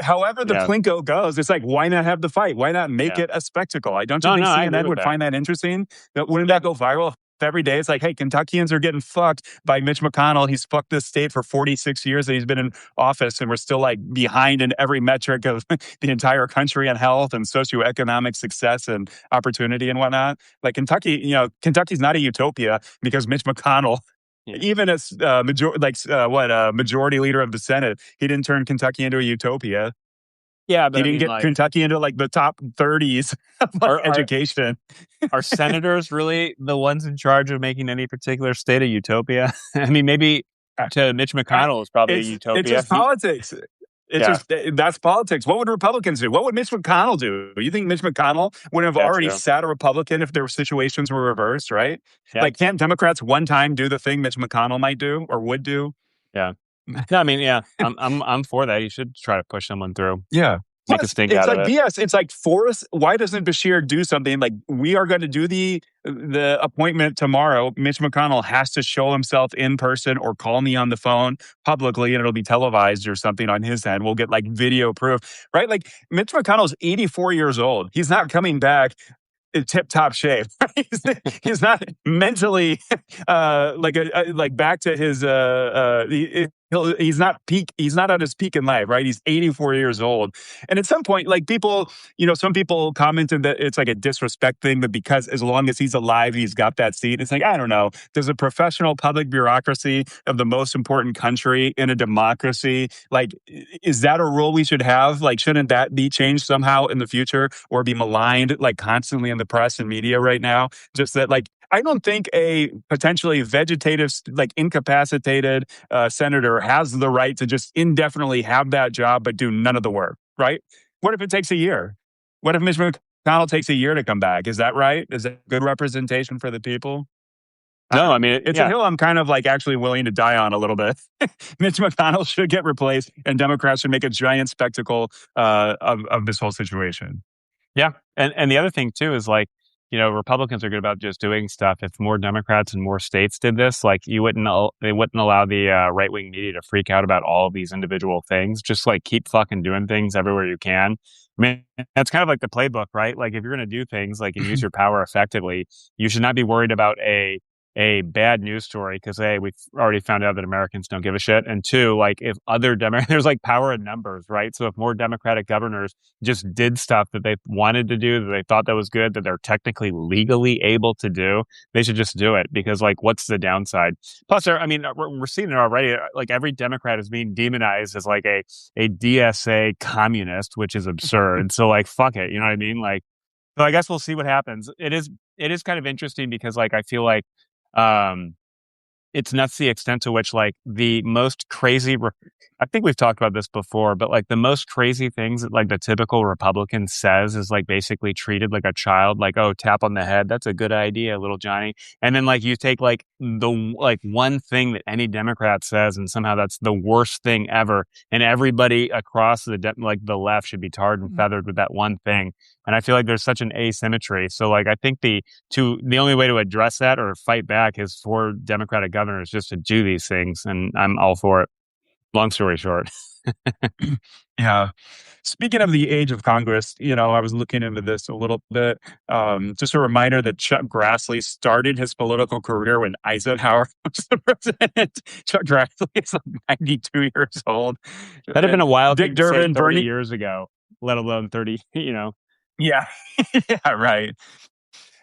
however the Yeah, plinko goes, it's like, why not have the fight? Why not make yeah. it a spectacle? I don't you No, think no, I agree CNN with would that. find that interesting? Wouldn't that go viral? If every day it's like, hey, Kentuckians are getting fucked by Mitch McConnell. He's fucked this state for 46 years that he's been in office, and we're still like behind in every metric of the entire country and health and socioeconomic success and opportunity and whatnot. Like Kentucky, Kentucky's not a utopia because Mitch McConnell, Yeah, even as majority leader of the Senate, he didn't turn Kentucky into a utopia. yeah, He but I didn't mean, get like, Kentucky into like the top 30s of like are are education. are senators really the ones in charge of making any particular state a utopia? I mean, maybe Uh, to Mitch uh, McConnell is probably a it's utopia. just politics. It's Yeah, just that's politics. What would Republicans do? What would Mitch McConnell do? You think Mitch McConnell would have yeah, already true. sat a Republican if their situations were reversed, right? Yeah, Like, can't Democrats one time do the thing Mitch McConnell might do or would do? yeah. No, I mean, yeah, I'm for that. You should try to push someone through, Yeah. make a Plus, stink it's out of like it. BS. It's like Forrest. Why doesn't Bashir do something like we are going to do the appointment tomorrow? Mitch McConnell has to show himself in person or call me on the phone publicly, and it'll be televised or something on his end. We'll get like video proof, right? Like Mitch McConnell's 84 years old. He's not coming back in tip-top shape. He's not mentally like back to his he's not peak, he's not at his peak in life, right? He's 84 years old. And at some point, like people, some people commented that it's like a disrespect thing, but because as long as he's alive, he's got that seat. It's like, I don't know. Does a professional public bureaucracy of the most important country in a democracy, like, is that a rule we should have? Like, shouldn't that be changed somehow in the future or be maligned like constantly in the press and media right now? Just that, like, I don't think a potentially vegetative, like incapacitated senator has the right to just indefinitely have that job but do none of the work, right? What if it takes a year? What if Mitch McConnell takes a year to come back? Is that right? Is that good representation for the people? I don't No, I know. mean, It's a yeah, hill I'm kind of like actually willing to die on a little bit. Mitch McConnell should get replaced, and Democrats should make a giant spectacle of this whole situation. yeah. And the other thing too is like, Republicans are good about just doing stuff. If more Democrats and more states did this, like they wouldn't allow the right wing media to freak out about all of these individual things. Just like keep fucking doing things everywhere you can. I mean, that's kind of like the playbook, right? Like if you're going to do things like and use your power effectively, you should not be worried about a bad news story because we've already found out that Americans don't give a shit. And two, like if there's like power in numbers, right? So if more Democratic governors just did stuff that they wanted to do, that they thought that was good, that they're technically legally able to do, they should just do it because like what's the downside? Plus, I mean, we're seeing it already. Like every Democrat is being demonized as like a DSA communist, which is absurd. So like fuck it, you know what I mean? Like, so I guess we'll see what happens. It is kind of interesting because like I feel like um, it's nuts the extent to which like the most crazy I think we've talked about this before, but like the most crazy things that like the typical Republican says is like basically treated like a child, like, oh, tap on the head, that's a good idea, little Johnny. And then like you take like the like one thing that any Democrat says and somehow that's the worst thing ever, and everybody across like the left should be tarred and feathered with that one thing. And I feel like there's such an asymmetry. So like I think the only way to address that or fight back is for Democratic governors just to do these things, and I'm all for it. Long story short. Yeah. Speaking of the age of Congress, I was looking into this a little bit. Just a reminder that Chuck Grassley started his political career when Eisenhower was the president. Chuck Grassley is like 92 years old. That'd have been a wild Dick thing to say Durbin, 30 Bernie. years ago, let alone 30, Yeah. Yeah, right.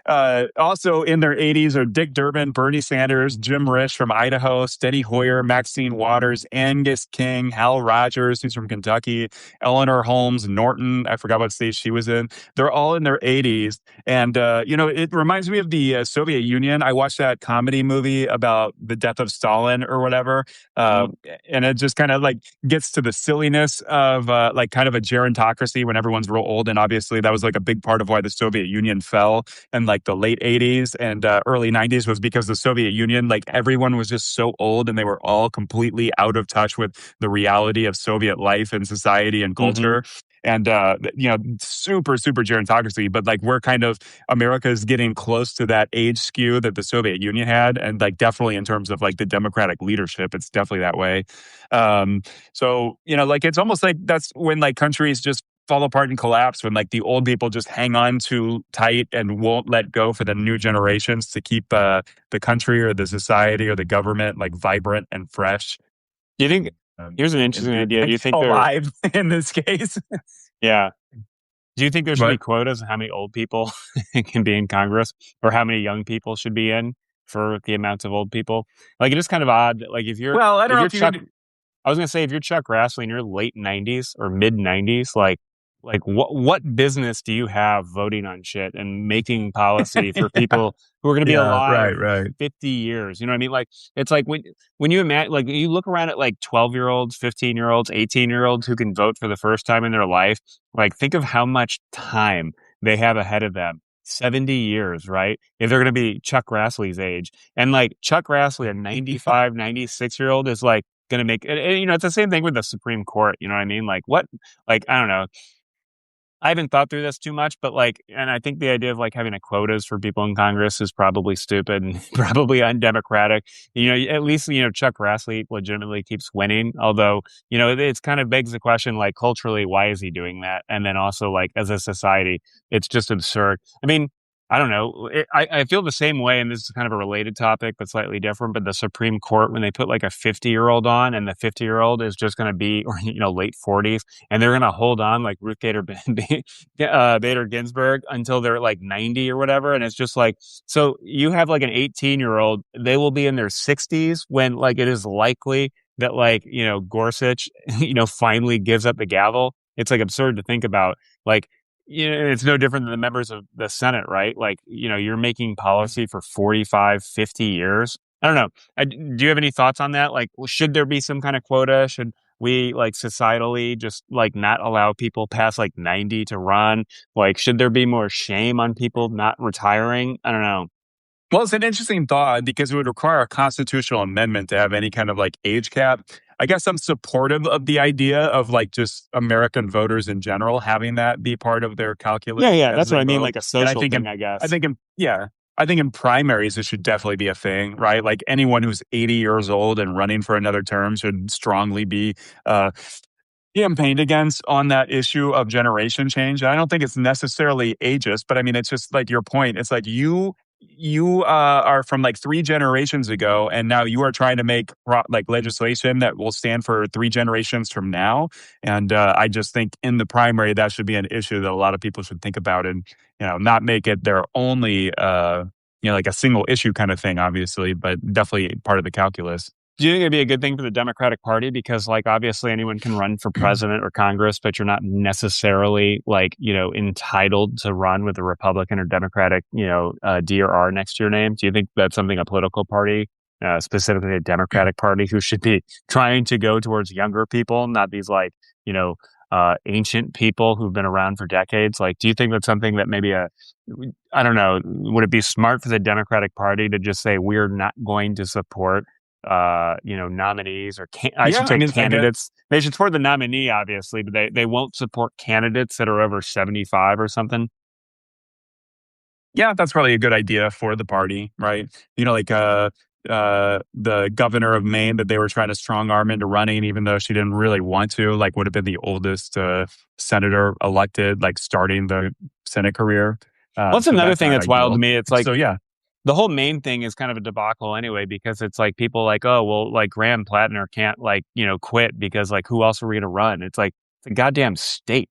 Also in their 80s are Dick Durbin, Bernie Sanders, Jim Risch from Idaho, Steny Hoyer, Maxine Waters, Angus King, Hal Rogers, who's from Kentucky, Eleanor Holmes Norton. I forgot what state she was in. They're all in their 80s. And, it reminds me of the Soviet Union. I watched that comedy movie about the death of Stalin or whatever. Mhm. And it just kind of like gets to the silliness of like kind of a gerontocracy when everyone's real old. And obviously that was like a big part of why the Soviet Union fell and like like the late 80s and early 90s was because the Soviet Union, like everyone was just so old and they were all completely out of touch with the reality of Soviet life and society and Hmm. culture. And, super, super gerontocracy. But like we're kind of, America is getting close to that age skew that the Soviet Union had. And like definitely in terms of like the democratic leadership, it's definitely that way. So, like it's almost like that's when like countries just fall apart and collapse when like the old people just hang on too tight and won't let go for the new generations to keep the country or the society or the government like vibrant and fresh Do you think, um, here's an and interesting idea. Do you think there, alive in this case. yeah. Do you think there should be But quotas on how many old people can be in Congress or how many young people should be in for the amounts of old people? Like it is kind of odd that like well, I don't if know you're if you Chuck can. I was gonna say if you're Chuck Grassley in your late 90s or mid 90s, like what business do you have voting on shit and making policy for Yeah, people who are gonna be yeah, alive right, right. 50 years? You know what I mean? Like it's like when you imagine like you look around at like 12-year-olds, 15-year-olds, 18-year-olds who can vote for the first time in their life, like think of how much time they have ahead of them. 70 years, right? If they're going to be Chuck Grassley's age. And like Chuck Grassley, a 95, 96-year-old is like, going to make it, it's the same thing with the Supreme Court. You know what I mean? Like what, like, I don't know. I haven't thought through this too much, but like, and I think the idea of like having a quotas for people in Congress is probably stupid and probably undemocratic. At least, Chuck Grassley legitimately keeps winning. Although, it's kind of begs the question, like culturally, why is he doing that? And then also like as a society, it's just absurd. I mean, I don't know. I feel the same way, and this is kind of a related topic, but slightly different. But the Supreme Court, when they put like a 50-year-old on, and the 50-year-old is just going to be, or late 40s, and they're going to hold on like Ruth Bader Ginsburg until they're like 90 or whatever. And it's just like, so you have like an 18-year-old, they will be in their 60s when like it is likely that like, Gorsuch, finally gives up the gavel. It's like absurd to think about. Like, it's no different than the members of the Senate, right? Like, you're making policy for 45, 50 years. I don't know. Do you have any thoughts on that? Like, should there be some kind of quota? Should we like societally just like not allow people past like 90 to run? Like, should there be more shame on people not retiring? I don't know. Well, it's an interesting thought because it would require a constitutional amendment to have any kind of like age cap. I guess I'm supportive of the idea of like just American voters in general having that be part of their Yeah, calculus yeah, as that's what they I mean. vote. Like a And social thing, I guess. I think in primaries it should definitely be a thing, right? Like anyone who's 80 years old and running for another term should strongly be uh, campaigned against on that issue of generation change. And I don't think it's necessarily ageist, but I mean, it's just like your point. It's like you are from like three generations ago, and now you are trying to make like legislation that will stand for three generations from now. And I just think in the primary that should be an issue that a lot of people should think about, and not make it their only like a single issue kind of thing, obviously, but definitely part of the calculus. Do you think it'd be a good thing for the Democratic Party? Because, like, obviously anyone can run for president or Congress, but you're not necessarily, like, entitled to run with a Republican or Democratic, D or R next to your name. Do you think that's something a political party, specifically a Democratic Party, who should be trying to go towards younger people, not these, like, ancient people who've been around for decades? Like, do you think that's something that maybe I don't know, would it be smart for the Democratic Party to just say, we're not going to support nominees or I Yeah, should I say mean, I get. candidates. They should support the nominee, obviously, but they won't support candidates that are over 75 or something. Yeah, that's probably a good idea for the party, right? Like the governor of Maine that they were trying to strong arm into running, even though she didn't really want to, like would have been the oldest senator elected, like starting the Senate career. Well, that's So another that's thing not that's wild to ideal. me. It's like So yeah, the whole main thing is kind of a debacle anyway, because it's like people like, oh, well, like Graham Plattner can't like, quit because like who else are we going to run? It's like, it's a goddamn state.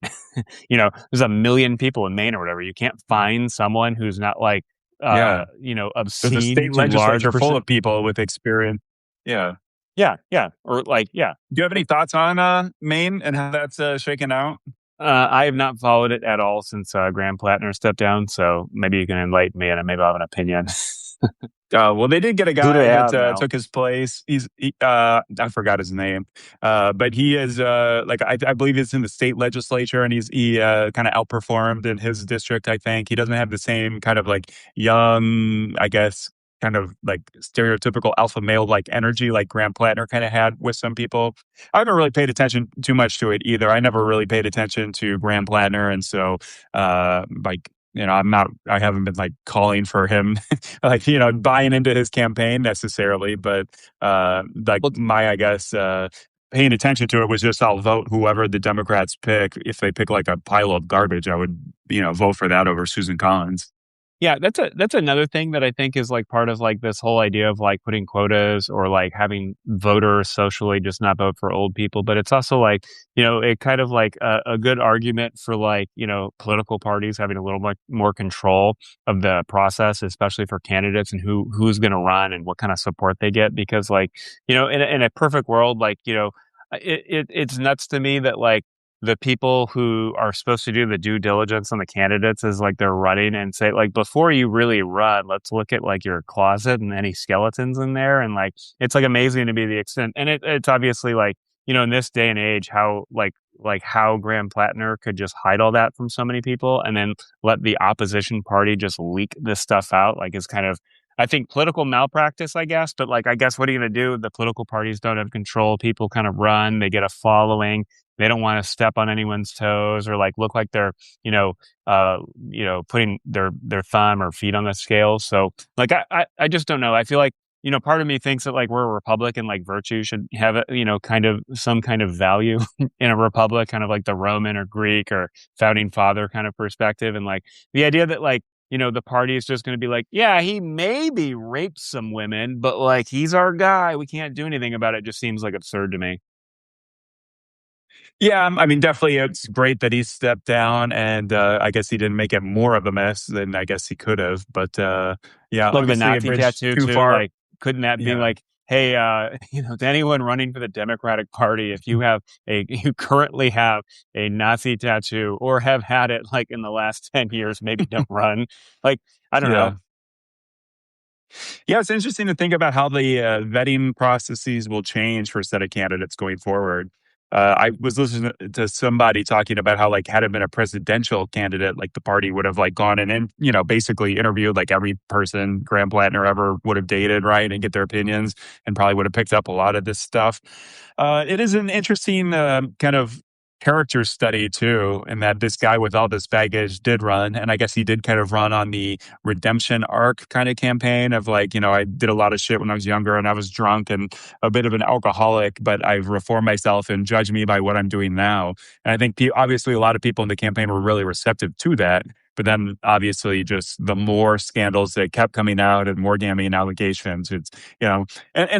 There's a million people in Maine or whatever. You can't find someone who's not like, yeah. There's a obscene state to large legislature full percent. of people with experience. Yeah. Yeah. Yeah. Or like, yeah. Do you have any thoughts on Maine and how that's shaken out? I have not followed it at all since Graham Plattner stepped down. So maybe you can enlighten me and maybe I'll have an opinion. Well, they did get a Who do guy they that have now? took his place. I forgot his name, but he is like I believe he's in the state legislature, and he kind of outperformed in his district. I think he doesn't have the same kind of like young, I guess, kind of like stereotypical alpha male like energy like Graham Plattner kind of had with some people. I haven't really paid attention too much to it either. I never really paid attention to Graham Plattner, and so like. I haven't been like calling for him like buying into his campaign necessarily, but like Well, my I guess paying attention to it was just I'll vote whoever the Democrats pick. If they pick like a pile of garbage, I would vote for that over Susan Collins. yeah, that's another thing that I think is like part of like this whole idea of like putting quotas or like having voters socially just not vote for old people. But it's also like, it kind of like a good argument for like, political parties having a little bit more control of the process, especially for candidates and who's going to run and what kind of support they get. Because like, in a perfect world, like, it's nuts to me that like the people who are supposed to do the due diligence on the candidates is like they're running and say like before you really run, let's look at like your closet and any skeletons in there. And like it's like amazing to be the extent, and it's obviously like, in this day and age how like how Graham Plattner could just hide all that from so many people and then let the opposition party just leak this stuff out, like is kind of, I think, political malpractice, I guess. But like, I guess, what are you going to do? The political parties don't have control. People kind of run. They get a following. They don't want to step on anyone's toes or like look like they're, putting their thumb or feet on the scale. So like, I just don't know. I feel like, part of me thinks that like we're a republic and like virtue should have a, kind of some kind of value in a republic, kind of like the Roman or Greek or founding father kind of perspective. And like the idea that like, the party is just going to be like, yeah, he maybe raped some women, but like he's our guy. We can't do anything about it. Just seems like absurd to me. Yeah, I mean, definitely, it's great that he stepped down, and I guess he didn't make it more of a mess than I guess he could have. But yeah, Look, the obviously, a Nazi bridge tattoo too too. far. Like, couldn't that be Yeah, like, hey, to anyone running for the Democratic Party, if you have you currently have a Nazi tattoo or have had it like in the last 10 years, maybe don't run. Like, I don't know. yeah. Yeah, it's interesting to think about how the vetting processes will change for a set of candidates going forward. I was listening to somebody talking about how, like, had it been a presidential candidate, like the party would have like gone in and basically interviewed like every person Graham Plattner ever would have dated, right, and get their opinions, and probably would have picked up a lot of this stuff. It is an interesting kind of character study too, in that this guy with all this baggage did run, and I guess he did kind of run on the redemption arc kind of campaign of like, I did a lot of shit when I was younger and I was drunk and a bit of an alcoholic, but I've reformed myself and judge me by what I'm doing now. And I think obviously a lot of people in the campaign were really receptive to that. But then obviously just the more scandals that kept coming out and more damning allegations, it's, and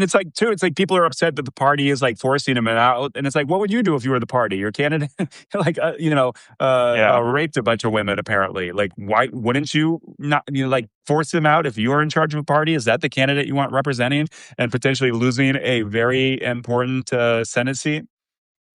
it's like, too, it's like people are upset that the party is like forcing him out. And it's like, what would you do if you were the party? Your candidate, like, Yeah. raped a bunch of women, apparently. Like, why wouldn't you not, like force him out if you're in charge of a party? Is that the candidate you want representing and potentially losing a very important Senate seat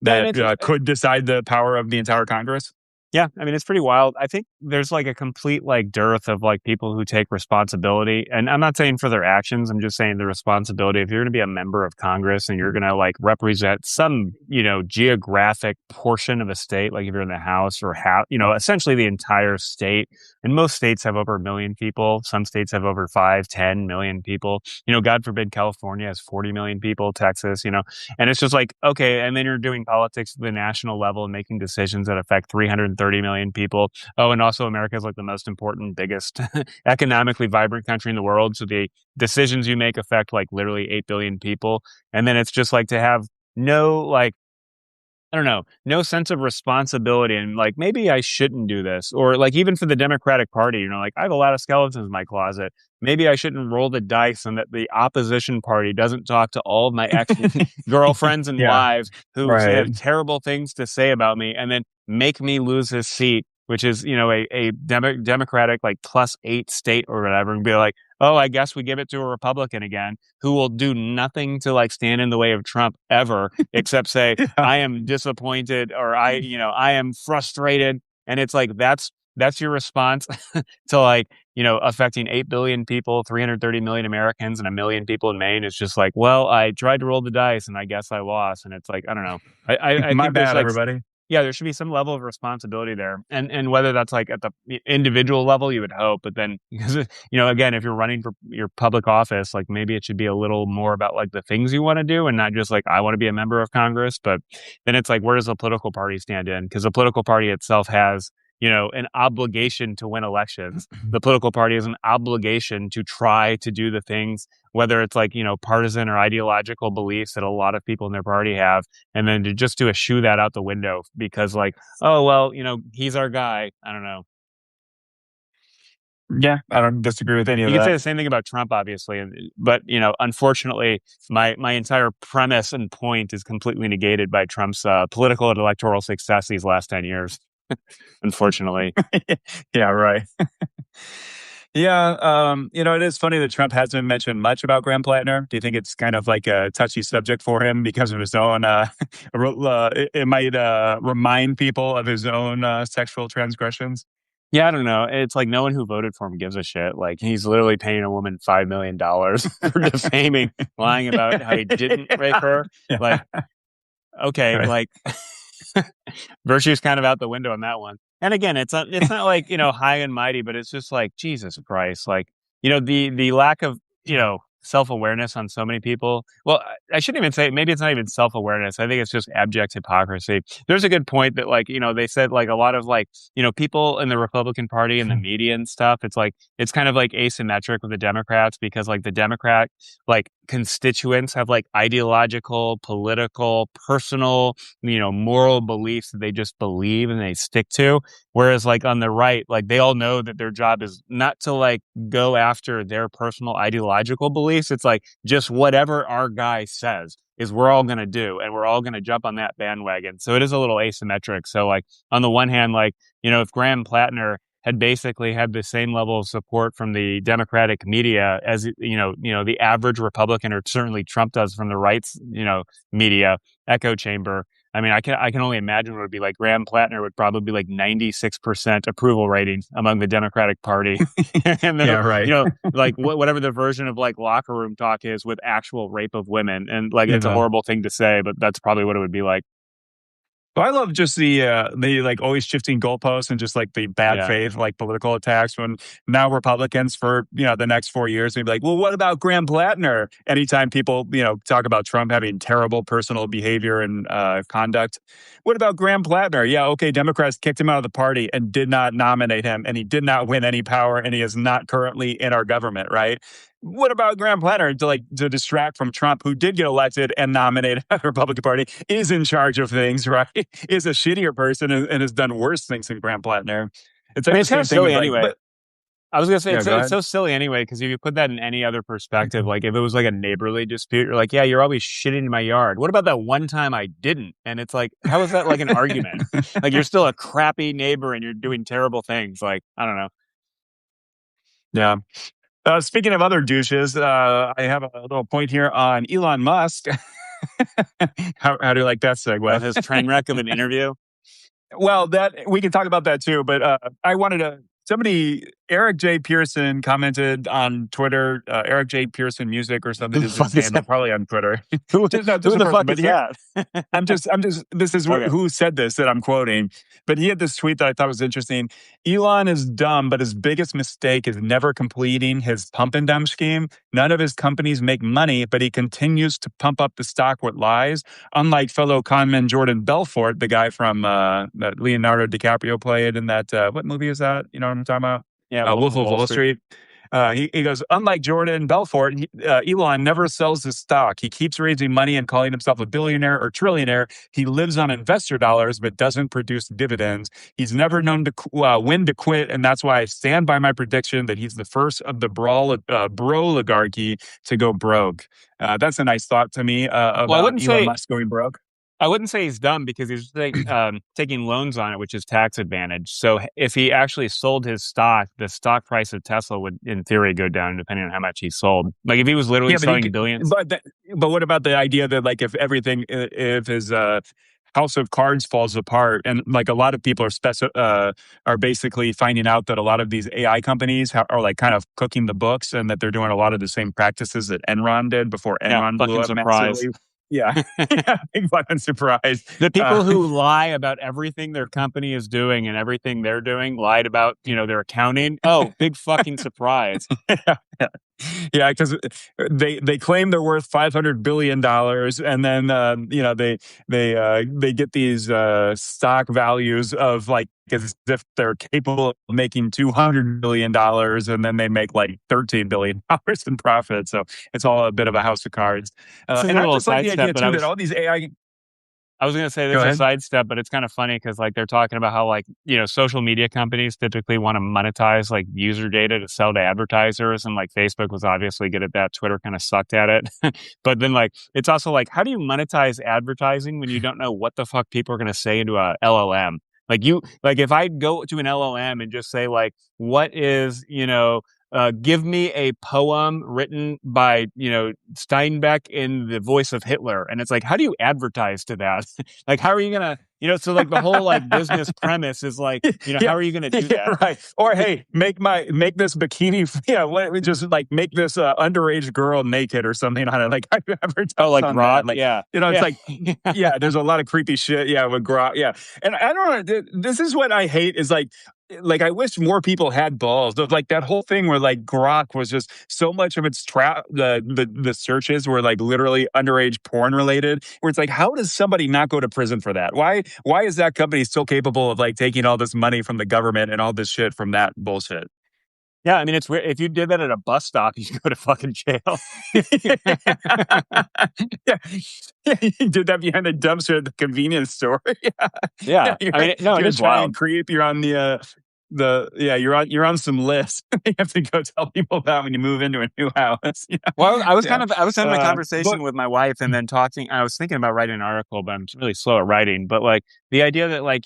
Yeah. And that could decide the power of the entire Congress? yeah, I mean, it's pretty wild. I think there's like a complete like dearth of like people who take responsibility. And I'm not saying for their actions, I'm just saying the responsibility. If you're going to be a member of Congress and you're going to like represent some, geographic portion of a state, like if you're in the House or essentially the entire state. And most states have over 1 million people. Some states have over 5, 10 million people. God forbid California has 40 million people, Texas, and it's just like, okay. And then you're doing politics at the national level and making decisions that affect 330 million people. Oh, and also America is like the most important, biggest economically vibrant country in the world. So the decisions you make affect like literally 8 billion people. And then it's just like to have no like, I don't know, no sense of responsibility and like maybe I shouldn't do this. Or like even for the Democratic Party, like I have a lot of skeletons in my closet. Maybe I shouldn't roll the dice and that the opposition party doesn't talk to all of my ex girlfriends and Yeah, wives who right. have terrible things to say about me and then make me lose his seat, which is, a Democratic like +8 state or whatever, and be like, oh, I guess we give it to a Republican again who will do nothing to like stand in the way of Trump ever, except say, Yeah. I am disappointed or I am frustrated. And it's like, that's that's your response to like, affecting 8 billion people, 330 million Americans, and a million people in Maine. It's just like, well, I tried to roll the dice and I guess I lost. And it's like, I don't know. I My think there's bad, like, everybody. yeah, there should be some level of responsibility there. And whether that's like at the individual level, you would hope, but then because, again, if you're running for your public office, like maybe it should be a little more about like the things you want to do and not just like, I want to be a member of Congress. But then it's like, where does the political party stand in? Because the political party itself has, an obligation to win elections. The political party has an obligation to try to do the things, whether it's like, partisan or ideological beliefs that a lot of people in their party have, and then to just do a shoo that out the window because like, oh, well, he's our guy. I don't know. Yeah, I don't disagree with any of You could say that. the same thing about Trump, obviously, but unfortunately, my entire premise and point is completely negated by Trump's political and electoral success these last 10 years. Unfortunately, Yeah, right. Yeah, it is funny that Trump hasn't mentioned much about Graham Plattner. Do you think it's kind of like a touchy subject for him because of his own? It might remind people of his own sexual transgressions. yeah, I don't know. It's like no one who voted for him gives a shit. Like he's literally paying a woman $5 million for defaming, lying about how he didn't rape her. Like, Yeah. okay, like virtue's kind of out the window on that one. And again, it's not like, high and mighty, but it's just like Jesus Christ. Like, the lack of, self-awareness on so many people. Well, I shouldn't even say maybe it's not even self-awareness. I think it's just abject hypocrisy. There's a good point that like, they said like a lot of like, people in the Republican Party and the media and stuff, it's like it's kind of like asymmetric with the Democrats because like the Democrat like constituents have like ideological, political, personal, moral beliefs that they just believe and they stick to. Whereas like on the right, like they all know that their job is not to like go after their personal ideological beliefs. It's like just whatever our guy says is we're all going to do and we're all going to jump on that bandwagon. So it is a little asymmetric. So like on the one hand, like, if Graham Plattner had basically had the same level of support from the Democratic media as the average Republican or certainly Trump does from the right's media echo chamber. I mean, I can only imagine what it would be like. Graham Plattner would probably be like 96% approval rating among the Democratic Party, and then Yeah, right. like whatever the version of like locker room talk is with actual rape of women, and like it's a Yeah. horrible thing to say, but that's probably what it would be like. Well, I love just the like always shifting goalposts and just like the bad Yeah. faith like political attacks when now Republicans for the next 4 years they'd be like, well, what about Graham Plattner? Anytime people talk about Trump having terrible personal behavior and conduct, what about Graham Plattner? Yeah, okay, Democrats kicked him out of the party and did not nominate him, and he did not win any power, and he is not currently in our government, right? What about Graham Plattner to distract from Trump, who did get elected and nominated by the Republican Party, is in charge of things, right? Is a shittier person and has done worse things than Graham Plattner. It's I like mean, the it's kind same of thing silly with like, anyway. but I was gonna say yeah, it's go it's ahead. so silly anyway because if you put that in any other perspective, like if it was like a neighborly dispute, you're like, yeah, you're always shitting in my yard. What about that one time I didn't? And it's like, how is that like an argument? Like you're still a crappy neighbor and you're doing terrible things. Like I don't know. Yeah. Speaking of other douches, I have a little point here on Elon Musk. How do you like that Oh, segue? his train wreck of an interview. Well, that we can talk about that too, but I wanted to. Somebody, Eric J. Pearson, commented on Twitter. Eric J. Pearson Music or Who something the is his fuck is handle, that? probably on Twitter. Who Just no, who just a the person. fuck But is here, that? I'm just. This is Okay. who said this that I'm quoting. But he had this tweet that I thought was interesting. Elon is dumb, but his biggest mistake is never completing his pump and dump scheme. None of his companies make money, but he continues to pump up the stock with lies. Unlike fellow conman Jordan Belfort, the guy from that Leonardo DiCaprio played in that what movie is that? You know what I'm talking about? Yeah, Wolf Wolf of of Wall Wall Street. Street. He goes, unlike Jordan Belfort, Elon never sells his stock. He keeps raising money and calling himself a billionaire or trillionaire. He lives on investor dollars, but doesn't produce dividends. He's never known to when to quit, and that's why I stand by my prediction that he's the first of the bro-oligarchy to go broke. That's a nice thought to me Well, about Elon Musk going broke. I wouldn't say he's dumb because he's taking loans on it, which is tax advantage. So if he actually sold his stock, the stock price of Tesla would, in theory, go down depending on how much he sold. Like if he was literally Yeah, but selling billions. but what about the idea that like if everything if his house of cards falls apart, and like a lot of people are basically finding out that a lot of these AI companies are like kind of cooking the books, and that they're doing a lot of the same practices that Enron did before Yeah, Enron blew fucking up surprise. massively. Yeah, yeah, big fucking surprise. The Uh, people who lie about everything their company is doing and everything they're doing, lied about, their accounting. Oh, big fucking surprise. yeah, yeah, because they claim they're worth $500 billion, and then they get these stock values of like as if they're capable of making $200 billion, and then they make like $13 billion in profit. So it's all a bit of a house of cards. This is a And I little just like the sidestep, idea but too that all these AI. I was going to say Go there's a ahead. sidestep, but it's kind of funny because like they're talking about how like, social media companies typically want to monetize like user data to sell to advertisers. And like Facebook was obviously good at that. Twitter kind of sucked at it. But then like, it's also like, how do you monetize advertising when you don't know what the fuck people are going to say into a LLM? Like if I go to an LLM and just say like, what is, give me a poem written by, Steinbeck in the voice of Hitler. And it's like, how do you advertise to that? Like, how are you going to, so like the whole like business premise is like, how Yeah, are you going to do yeah, that? right. Or hey, make this bikini. Yeah, let me just like make this underage girl naked or something on it. Like I Oh, advertise like on grok. that. Like Yeah. it's Yeah. like yeah, there's a lot of creepy shit. Yeah, with grok. Yeah, and I don't know. This is what I hate is like I wish more people had balls. Like that whole thing where like grok was just so much of its the searches were like literally underage porn related. Where it's like, how does somebody not go to prison for that? Why is that company still capable of like taking all this money from the government and all this shit from that bullshit? Yeah. I mean, it's weird. If you did that at a bus stop, you go to fucking jail. Yeah. Yeah, you did that behind the dumpster at the convenience store. Yeah, yeah, Yeah. I mean, no, it you're a is giant wild. creep. You're on the yeah, you're on some list. You have to go tell people about when you move into a new house. Yeah, Well, yeah. I was having a But conversation with my wife and then talking. I was thinking about writing an article, but I'm really slow at writing. But like the idea that like,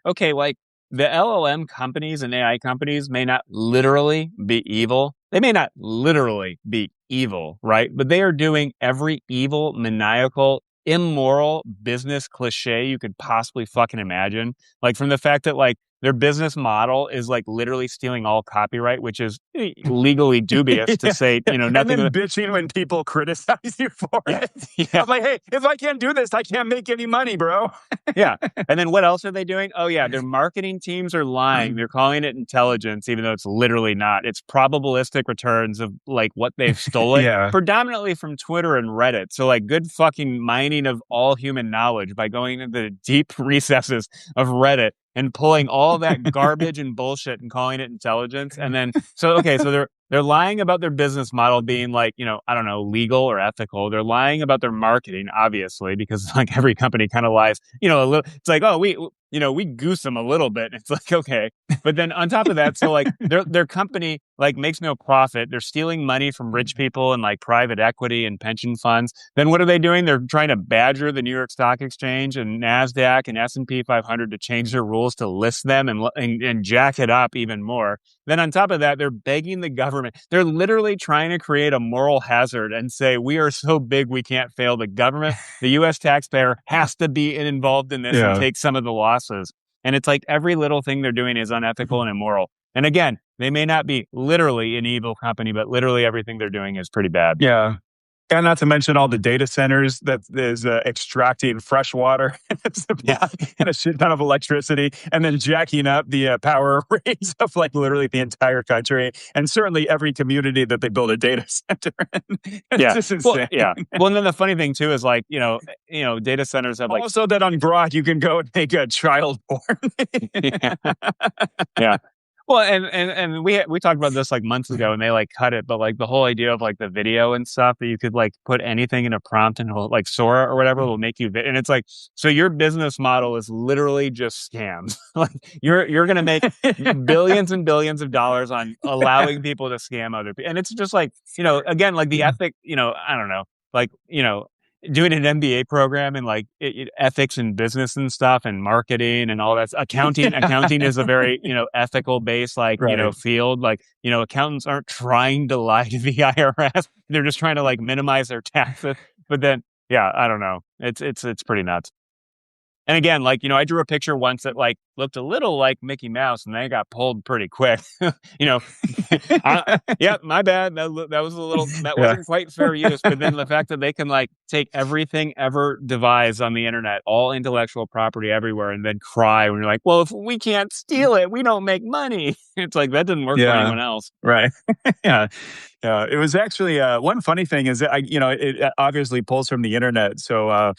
okay, like the LLM companies and AI companies may not literally be evil. They may not literally be evil, right? But they are doing every evil, maniacal, immoral business cliche you could possibly fucking imagine. Like from the fact that like their business model is like literally stealing all copyright, which is legally dubious to yeah, say, yeah. And nothing. then bitching when people criticize you for Yeah. it. Yeah. I'm like, hey, if I can't do this, I can't make any money, bro. Yeah. And then what else are they doing? Oh, yeah. Their marketing teams are lying. They're calling it intelligence, even though it's literally not. It's probabilistic returns of like what they've stolen, Yeah. predominantly from Twitter and Reddit. So, like, good fucking mining of all human knowledge by going into the deep recesses of Reddit and pulling all that garbage and bullshit and calling it intelligence. And then, so they're lying about their business model being like, I don't know, legal or ethical. They're lying about their marketing, obviously, because like every company kind of lies, a little. It's like, oh, we goose them a little bit. It's like, okay. But then on top of that, so like their company like makes no profit. They're stealing money from rich people and like private equity and pension funds. Then what are they doing? They're trying to badger the New York Stock Exchange and NASDAQ and S&P 500 to change their rules to list them and jack it up even more. Then on top of that, they're begging the government. They're literally trying to create a moral hazard and say, we are so big we can't fail. The government, the U.S. taxpayer has to be involved in this and Yeah. take some of the losses. And it's like every little thing they're doing is unethical and immoral. And again, they may not be literally an evil company, but literally everything they're doing is pretty bad. Yeah. And not to mention all the data centers that is extracting fresh water Yeah. and a shit ton of electricity, and then jacking up the power rates of like literally the entire country, and certainly every community that they build a data center in. It's Yeah. just Well, insane. yeah. Well, and then the funny thing too is like, data centers have like, Also, that on Grok you can go and make a child porn. yeah. Yeah. Well, and we talked about this like months ago, and they like cut it, but like the whole idea of like the video and stuff that you could like put anything in a prompt and it'll, like Sora or whatever will make you and it's like so your business model is literally just scams. Like you're gonna make billions and billions of dollars on allowing people to scam other people, and it's just like again like the ethic I don't know like doing an MBA program and like ethics and business and stuff and marketing and all that. Accounting is a very, ethical based, like, Right. field. Like, accountants aren't trying to lie to the IRS. They're just trying to like minimize their taxes. But then, yeah, I don't know. It's pretty nuts. And again, like, I drew a picture once that like looked a little like Mickey Mouse and then it got pulled pretty quick. you know, yeah, my bad. That was a little, that Yeah. wasn't quite fair use. But then the fact that they can like take everything ever devised on the internet, all intellectual property everywhere, and then cry when you're like, well, if we can't steal it, we don't make money. It's like, that didn't work for Yeah. anyone else. Right. Yeah. Yeah. It was actually one funny thing is that it obviously pulls from the internet. So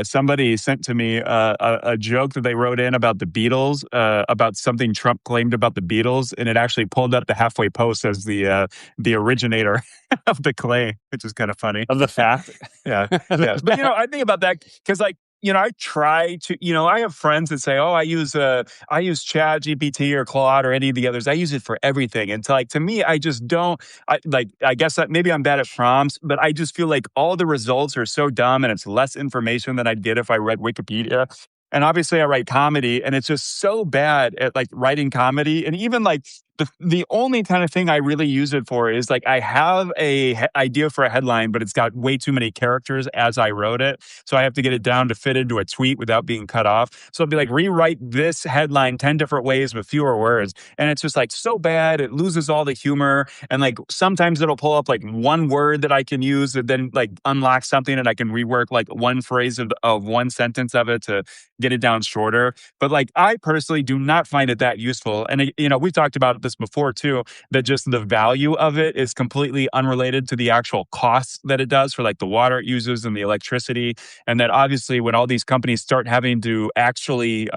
somebody sent to me a joke that they wrote in about the Beatles, about something Trump claimed about the Beatles, and it actually pulled up the halfway post as the originator of the claim, which is kind of funny. Of the fact. Yeah. Yeah. But I think about that because like I try to, I have friends that say, "Oh, I use Chat GPT or Claude or any of the others. I use it for everything." And to me, I just don't. I guess that maybe I'm bad at prompts, but I just feel like all the results are so dumb, and it's less information than I'd get if I read Wikipedia. And obviously, I write comedy, and it's just so bad at like writing comedy, and even like. The only kind of thing I really use it for is like I have idea for a headline, but it's got way too many characters as I wrote it. So I have to get it down to fit into a tweet without being cut off. So I'll be like, rewrite this headline 10 different ways with fewer words. And it's just like so bad. It loses all the humor. And like sometimes it'll pull up like one word that I can use that then like unlock something and I can rework like one phrase of one sentence of it to get it down shorter. But like I personally do not find it that useful. And we talked about this before too, that just the value of it is completely unrelated to the actual costs that it does for like the water it uses and the electricity. And that obviously when all these companies start having to actually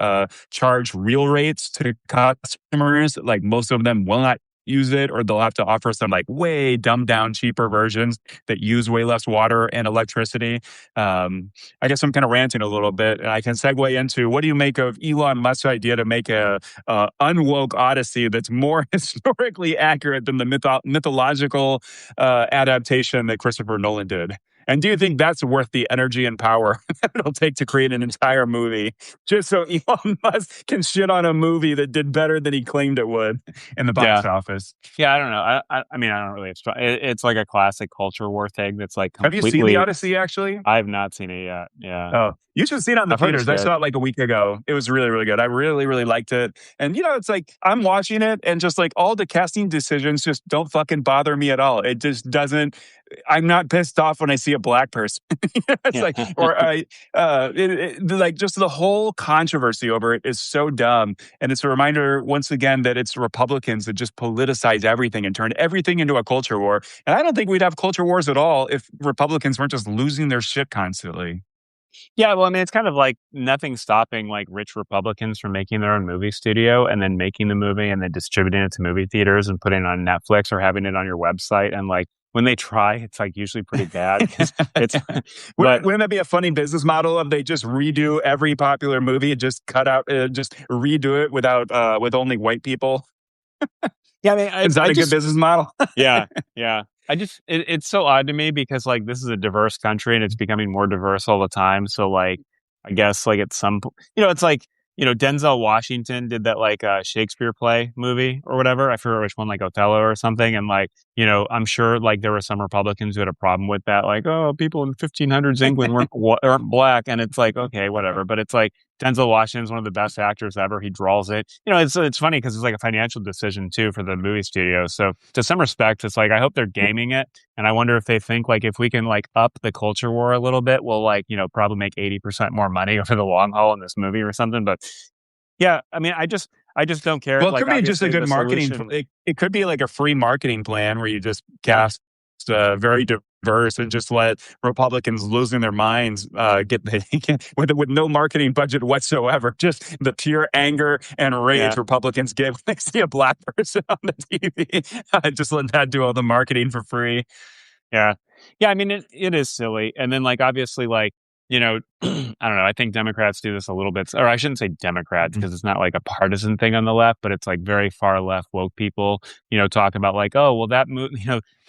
charge real rates to customers, like most of them will not use it, or they'll have to offer some like way dumbed down cheaper versions that use way less water and electricity. I guess I'm kind of ranting a little bit, and I can segue into what do you make of Elon Musk's idea to make a unwoke Odyssey that's more historically accurate than the mythological adaptation that Christopher Nolan did? And do you think that's worth the energy and power that it'll take to create an entire movie just so Elon Musk can shit on a movie that did better than he claimed it would in the box Yeah. office? Yeah, I don't know. I mean, I don't really. It's like a classic culture war thing that's like Have you seen The completely. Odyssey, actually? I have not seen it yet. Yeah, Oh, you should see it on the I've heard it's theaters. I good. saw it like a week ago. It was really, really good. I really, really liked it. And, it's like I'm watching it and just like all the casting decisions just don't fucking bother me at all. It just doesn't. I'm not pissed off when I see a black person. It's Yeah. like, or like just the whole controversy over it is so dumb. And it's a reminder once again that it's Republicans that just politicize everything and turn everything into a culture war. And I don't think we'd have culture wars at all if Republicans weren't just losing their shit constantly. Yeah, well, I mean, it's kind of like nothing stopping like rich Republicans from making their own movie studio and then making the movie and then distributing it to movie theaters and putting it on Netflix or having it on your website. And like when they try, it's like usually pretty bad because it's. But Wouldn't that be a funny business model if they just redo every popular movie and just cut out, just redo it with only white people? yeah, I mean, Is that a good business model? yeah, yeah. It's so odd to me because like this is a diverse country and it's becoming more diverse all the time. So like, I guess like at some point, it's like, Denzel Washington did that like Shakespeare play movie or whatever. I forget which one, like Othello or something. And like, I'm sure like there were some Republicans who had a problem with that. Like, oh, people in 1500s England weren't black. And it's like, okay, whatever. But it's like Denzel Washington's one of the best actors ever. He draws it. It's funny because it's like a financial decision too for the movie studio. So to some respect, it's like I hope they're gaming it, and I wonder if they think like if we can like up the culture war a little bit, we'll like probably make 80% more money over the long haul in this movie or something. But yeah, I mean, I just don't care. Well, it like, could be just a obviously, good the marketing. solution. It could be like a free marketing plan where you just cast very diverse and just let Republicans losing their minds get with no marketing budget whatsoever. Just the pure anger and rage Yeah. Republicans give when they see a black person on the TV. Just let that do all the marketing for free. Yeah. Yeah, I mean it is silly. And then like obviously like, I don't know, I think Democrats do this a little bit, or I shouldn't say Democrats because it's not like a partisan thing on the left, but it's like very far left woke people, talk about like, oh, well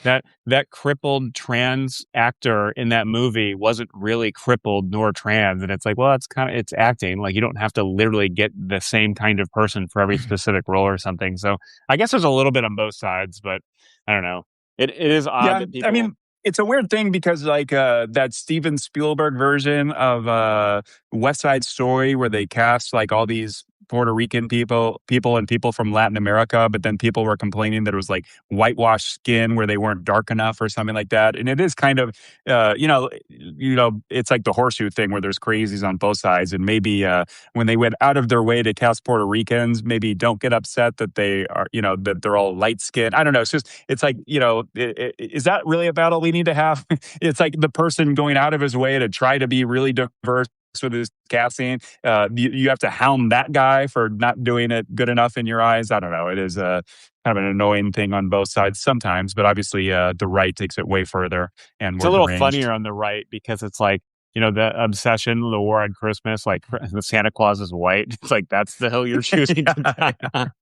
that crippled trans actor in that movie wasn't really crippled nor trans. And it's like, well, it's acting. Like you don't have to literally get the same kind of person for every specific role or something. So I guess there's a little bit on both sides, but I don't know. It is odd Yeah, that people. I mean, it's a weird thing because like that Steven Spielberg version of West Side Story where they cast like all these Puerto Rican people and people from Latin America, but then people were complaining that it was like whitewashed skin where they weren't dark enough or something like that. And it is kind of it's like the horseshoe thing where there's crazies on both sides. And maybe when they went out of their way to cast Puerto Ricans, maybe don't get upset that they are, that they're all light skinned. I don't know. It's like, is that really a battle we need to have? It's like the person going out of his way to try to be really diverse with his casting. You have to hound that guy for not doing it good enough in your eyes. I don't know. It is kind of an annoying thing on both sides sometimes, but obviously the right takes it way further and It's a more little deranged. funnier on the right because it's like, the obsession, the war on Christmas, like the Santa Claus is white. It's like that's the hill you're choosing to die Yeah. on.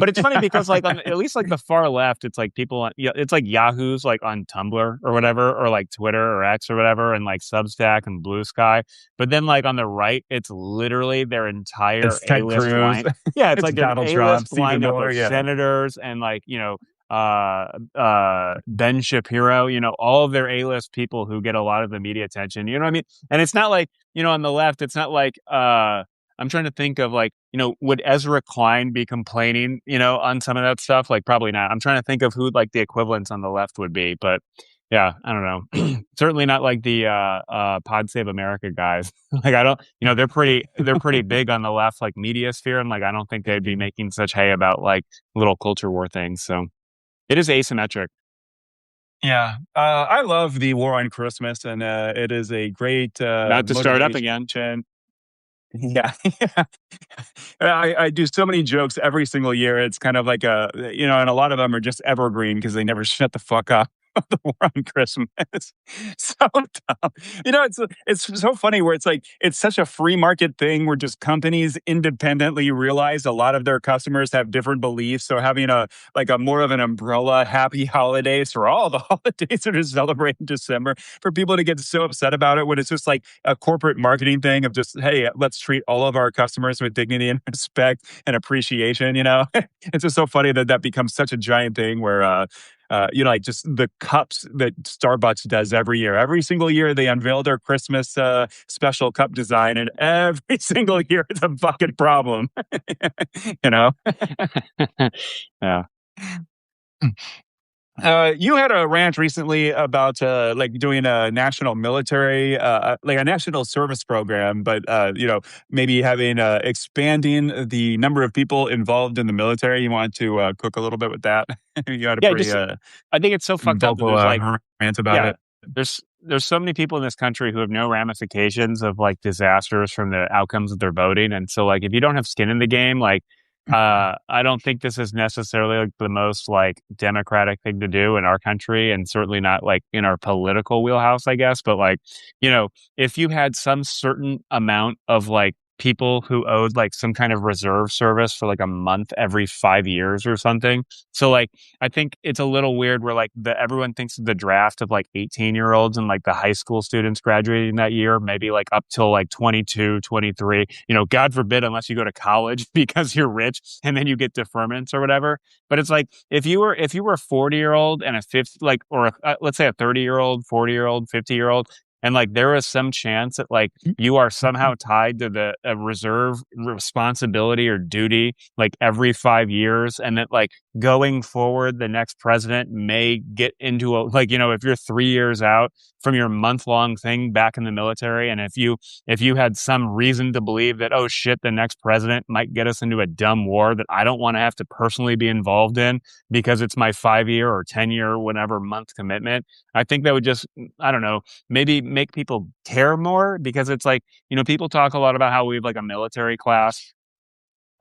But it's funny because like on at least like the far left, it's like people on, it's like Yahoo's like on Tumblr or whatever, or like Twitter or X or whatever, and like Substack and Blue Sky. But then like on the right, it's literally their entire It's Ted A-list Cruz. line. Yeah, it's It's like their Donald Trump, A-list Stephen lineup Miller. of Yeah. senators and like, Ben Shapiro, all of their A-list people who get a lot of the media attention. You know what I mean? And it's not like, on the left, it's not like I'm trying to think of like, would Ezra Klein be complaining, on some of that stuff? Like probably not. I'm trying to think of who like the equivalents on the left would be, but yeah, I don't know. Certainly not like the Pod Save America guys. Like I don't, they're pretty big on the left like media sphere, and like I don't think they'd be making such hay about like little culture war things. So it is asymmetric. Yeah. I love the War on Christmas, and it is a great Not to start up again. motivation. Yeah. I do so many jokes every single year. It's kind of like and a lot of them are just evergreen because they never shut the fuck up. The War on Christmas. So dumb. It's so funny where it's like it's such a free market thing where just companies independently realize a lot of their customers have different beliefs. So having a more of an umbrella happy holidays for all the holidays that are celebrated in December for people to get so upset about it when it's just like a corporate marketing thing of just, hey, let's treat all of our customers with dignity and respect and appreciation. It's just so funny that becomes such a giant thing where like just the cups that Starbucks does every year. Every single year they unveil their Christmas special cup design, and every single year it's a fucking problem. you know. Yeah. You had a rant recently about like doing a national military, like a national service program, but maybe having expanding the number of people involved in the military. You want to cook a little bit with that? You had a Yeah, pretty just I think it's so fucked up that vocal there's like rant about yeah, it. there's so many people in this country who have no ramifications of like disasters from the outcomes of their voting. And so like if you don't have skin in the game, like I don't think this is necessarily like the most like democratic thing to do in our country, and certainly not like in our political wheelhouse, I guess. But like, if you had some certain amount of like people who owed like some kind of reserve service for like a month every 5 years or something. So like I think it's a little weird where like everyone thinks of the draft of like 18-year-olds and like the high school students graduating that year, maybe like up till like 22, 23, God forbid, unless you go to college because you're rich and then you get deferments or whatever. But it's like, if you were a 40-year-old and a 50, like, or let's say a 30-year-old, 40-year-old, 50-year-old, and like there is some chance that like you are somehow tied to the reserve responsibility or duty like every 5 years, and that like going forward the next president may get into a like if you're 3 years out from your month-long thing back in the military, and if you had some reason to believe that, oh shit, the next president might get us into a dumb war that I don't want to have to personally be involved in because it's my 5 year or 10 year whatever month commitment, I think that would just, I don't know, maybe make people care more, because it's like, people talk a lot about how we have like a military class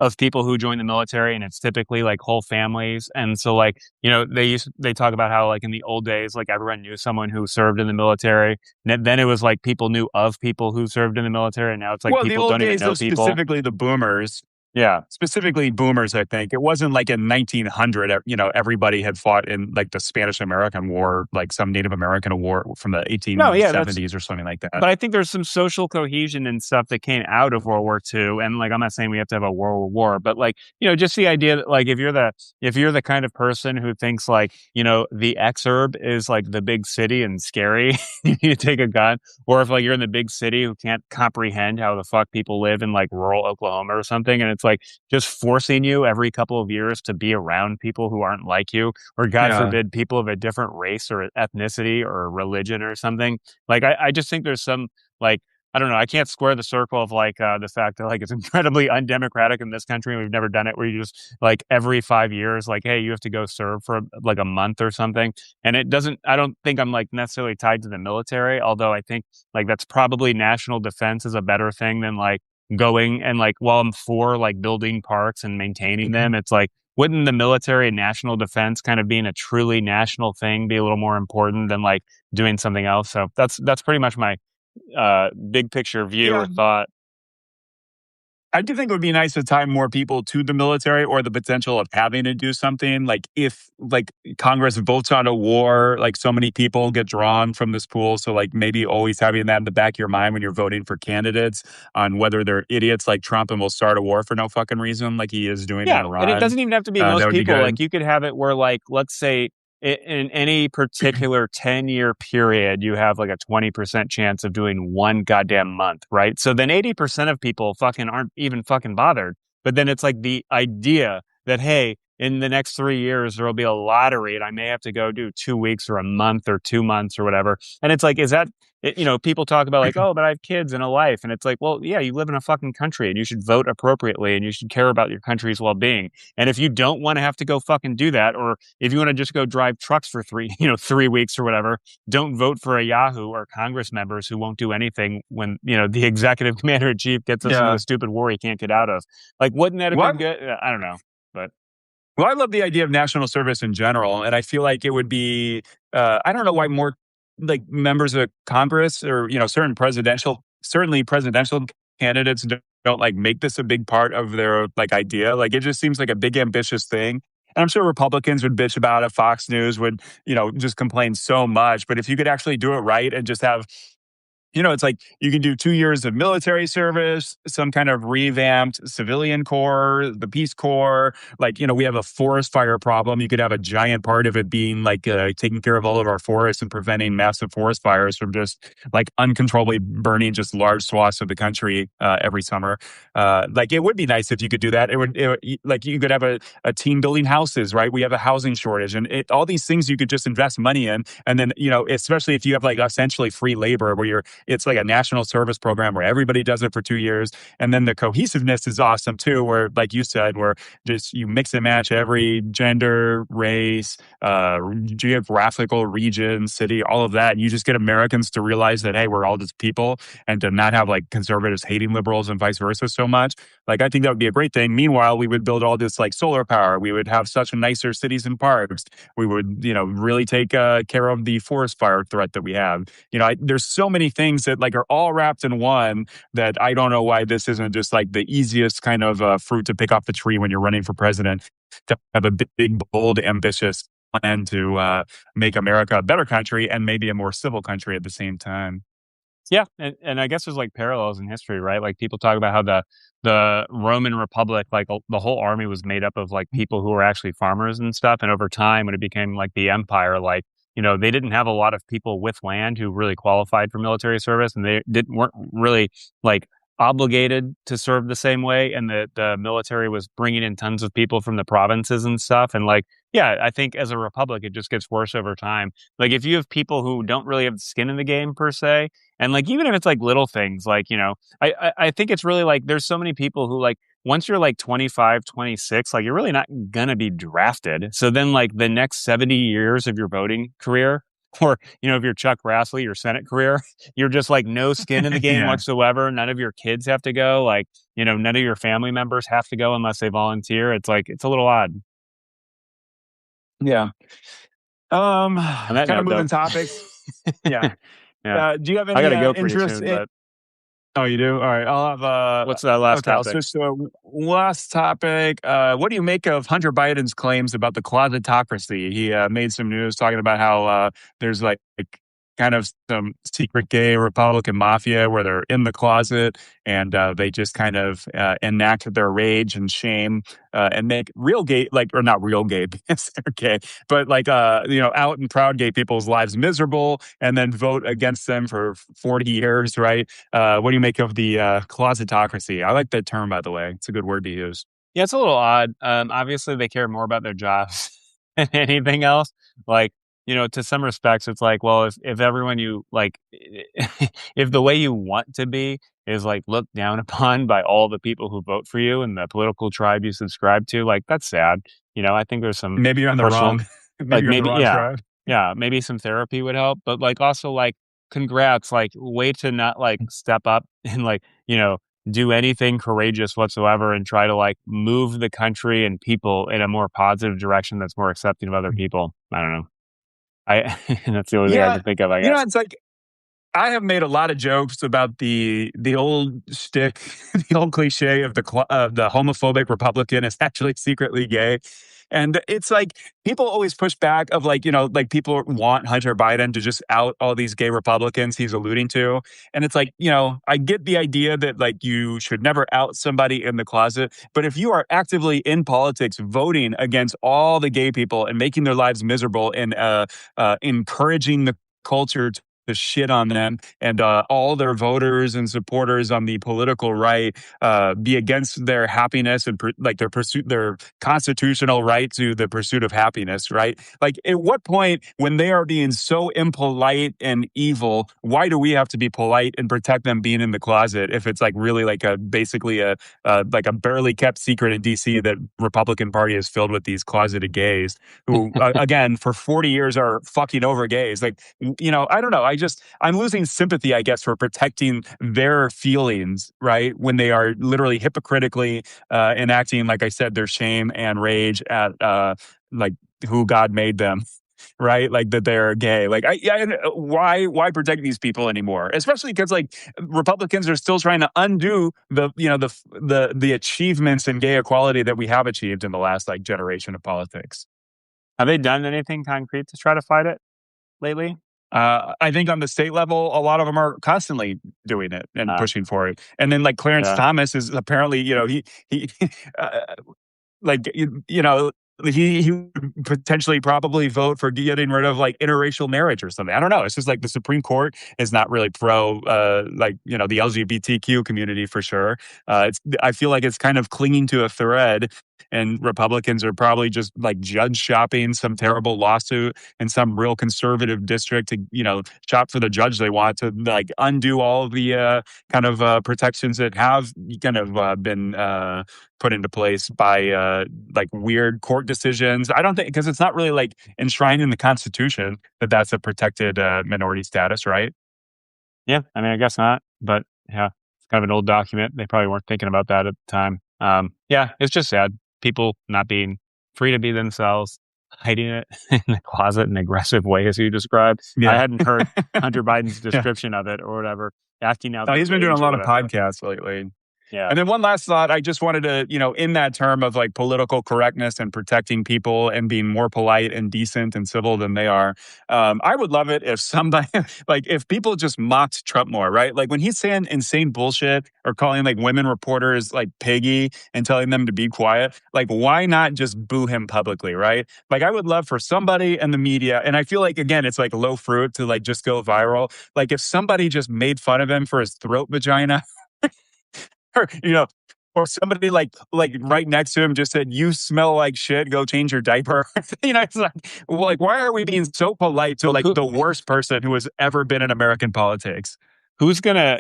of people who join the military, and it's typically like whole families. And so like, they talk about how like in the old days, like everyone knew someone who served in the military. And then it was like people knew of people who served in the military. And now it's like Well, the people old don't even days know of people. specifically the boomers. Yeah. specifically boomers, I think. It wasn't like in 1900, everybody had fought in like the Spanish American War, like some Native American war from the No, yeah, that's, 1870s or something like that. but I think there's some social cohesion and stuff that came out of World War II. And like, I'm not saying we have to have a world war, but like, just the idea that like if you're the kind of person who thinks like, the exurb is like the big city and scary, you need to take a gun, or if like you're in the big city who can't comprehend how the fuck people live in like rural Oklahoma or something, and it's like just forcing you every couple of years to be around people who aren't like you, or God Yeah. forbid, people of a different race or ethnicity or religion or something. Like I just think there's some like I don't know. I can't square the circle of like the fact that like it's incredibly undemocratic in this country and we've never done it where you just like every 5 years, like, hey, you have to go serve for like a month or something. And it doesn't, I don't think I'm like necessarily tied to the military, although I think like that's probably national defense is a better thing than like going and like while I'm for like building parks and maintaining them, it's like wouldn't the military and national defense kind of being a truly national thing be a little more important than like doing something else? So that's pretty much my big picture view or Yeah. thought. I do think it would be nice to tie more people to the military or the potential of having to do something. Like if like Congress votes on a war, like so many people get drawn from this pool. So like maybe always having that in the back of your mind when you're voting for candidates on whether they're idiots like Trump and will start a war for no fucking reason, like he is doing in Yeah, and it Iran. doesn't even have to be That most would be people. good. Like you could have it where like let's say in any particular 10-year period you have like a 20% chance of doing one goddamn month, right? So then 80% of people fucking aren't even fucking bothered. But then it's like the idea that hey, in the next 3 years there will be a lottery and I may have to go do 2 weeks or a month or 2 months or whatever. And it's like, is that people talk about like, oh, but I have kids and a life. And it's like, well, yeah, you live in a fucking country and you should vote appropriately and you should care about your country's well being. And if you don't want to have to go fucking do that, or if you want to just go drive trucks for 3 weeks or whatever, don't vote for a Yahoo or Congress members who won't do anything when, the executive commander in chief gets us into a Yeah. stupid war he can't get out of. Like, wouldn't that have been What? good? I don't know. But Well, I love the idea of national service in general, and I feel like it would be. I don't know why more like members of Congress or certainly presidential candidates don't like make this a big part of their like idea. Like it just seems like a big ambitious thing. And I'm sure Republicans would bitch about it. Fox News would, just complain so much. But if you could actually do it right and just have it's like you can do 2 years of military service, some kind of revamped civilian corps, the Peace Corps. Like, we have a forest fire problem. You could have a giant part of it being like taking care of all of our forests and preventing massive forest fires from just like uncontrollably burning just large swaths of the country every summer. Like, it would be nice if you could do that. Like, you could have a team building houses, right? We have a housing shortage and all these things you could just invest money in. And then, especially if you have like essentially free labor where it's like a national service program where everybody does it for 2 years. And then the cohesiveness is awesome too, where, like you said, where just you mix and match every gender, race, geographical region, city, all of that. And you just get Americans to realize that, hey, we're all just people and to not have like conservatives hating liberals and vice versa so much. Like, I think that would be a great thing. Meanwhile, we would build all this like solar power. We would have such nicer cities and parks. We would, really take care of the forest fire threat that we have. There's so many things that like are all wrapped in one that I don't know why this isn't just like the easiest kind of fruit to pick off the tree when you're running for president, to have a big, bold, ambitious plan to make America a better country and maybe a more civil country at the same time. yeah, and I guess there's like parallels in history, right? Like people talk about how the Roman Republic, like the whole army was made up of like people who were actually farmers and stuff. And over time, when it became like the empire, like they didn't have a lot of people with land who really qualified for military service, and they didn't weren't really like obligated to serve the same way. And the military was bringing in tons of people from the provinces and stuff. And like, yeah, I think as a republic, it just gets worse over time. Like if you have people who don't really have skin in the game per se, and like even if it's like little things, like I think it's really like there's so many people who like once you're like 25, 26, like you're really not gonna be drafted. So then like the next 70 years of your voting career, or if you're Chuck Grassley, your Senate career, you're just like no skin in the game Yeah. whatsoever. None of your kids have to go. Like, none of your family members have to go unless they volunteer. It's like it's a little odd. Yeah. Um, On that kind of note, though, moving topics. Yeah. yeah, Do you have I any gotta go pretty interest soon, in? but Oh, you do? All right. I'll have What's that last okay, I'll topic? switch to a last topic. What do you make of Hunter Biden's claims about the closetocracy? He made some news talking about how there's like kind of some secret gay Republican mafia where they're in the closet and they just kind of enact their rage and shame and make real gay, like, or not real gay because they're gay, but like, out and proud gay people's lives miserable and then vote against them for 40 years, right? What do you make of the closetocracy? I like that term, by the way. It's a good word to use. Yeah, it's a little odd. Obviously, they care more about their jobs than anything else. Like, to some respects, it's like, well, if everyone you like, if the way you want to be is like looked down upon by all the people who vote for you and the political tribe you subscribe to, like that's sad. I think there's some Maybe you're on the personal, wrong. Maybe like you're on the maybe, wrong yeah, tribe. yeah, maybe some therapy would help, but like also like, congrats, like way to not like step up and like, do anything courageous whatsoever and try to like move the country and people in a more positive direction that's more accepting of other people. I don't know. I that's the only thing I Yeah, can think of, I guess. it's like I have made a lot of jokes about the old shtick, the old cliche of the homophobic Republican is actually secretly gay, and it's like people always push back of like like people want Hunter Biden to just out all these gay Republicans he's alluding to, and it's like I get the idea that like you should never out somebody in the closet, but if you are actively in politics voting against all the gay people and making their lives miserable and encouraging the culture to shit on them and all their voters and supporters on the political right be against their happiness and like their constitutional right to the pursuit of happiness, right? Like at what point when they are being so impolite and evil, why do we have to be polite and protect them being in the closet if it's like really like a basically a like a barely kept secret in DC that Republican Party is filled with these closeted gays who again for 40 years are fucking over gays. Like I don't know. I'm losing sympathy, I guess, for protecting their feelings, right? When they are literally hypocritically enacting, like I said, their shame and rage at like who God made them, right? Like that they're gay. Like, why protect these people anymore? Especially because like Republicans are still trying to undo the achievements in gay equality that we have achieved in the last like generation of politics. Have they done anything concrete to try to fight it lately? I think on the state level, a lot of them are constantly doing it and Uh, pushing for it. And then like Clarence yeah. Thomas is apparently, he uh, like he would potentially probably vote for getting rid of like interracial marriage or something. I don't know. It's just like the Supreme Court is not really pro like the LGBTQ community for sure. I feel like it's kind of clinging to a thread. And Republicans are probably just like judge shopping some terrible lawsuit in some real conservative district to, shop for the judge they want to like undo all of the kind of protections that have kind of been put into place by like weird court decisions. I don't think because it's not really like enshrined in the Constitution that that's a protected minority status, right? Yeah, I mean, I guess not, but yeah, it's kind of an old document. They probably weren't thinking about that at the time. Yeah, it's just sad. People not being free to be themselves, hiding it in the closet in aggressive way, as you described. I Yeah. hadn't heard Hunter Biden's Yeah. description of it or whatever, acting out Oh, the he's been doing a rage or lot of whatever. podcasts lately. Yeah. And then one last thought, I just wanted to, in that term of like political correctness and protecting people and being more polite and decent and civil than they are, I would love it if somebody, like if people just mocked Trump more, right? Like when he's saying insane bullshit or calling like women reporters like piggy and telling them to be quiet, like why not just boo him publicly, right? Like I would love for somebody in the media, and I feel like, again, it's like low fruit to like just go viral. Like if somebody just made fun of him for his throat vagina, or or somebody like right next to him just said, "You smell like shit. Go change your diaper." It's like why are we being so polite to Well, like the worst person who has ever been in American politics? who's gonna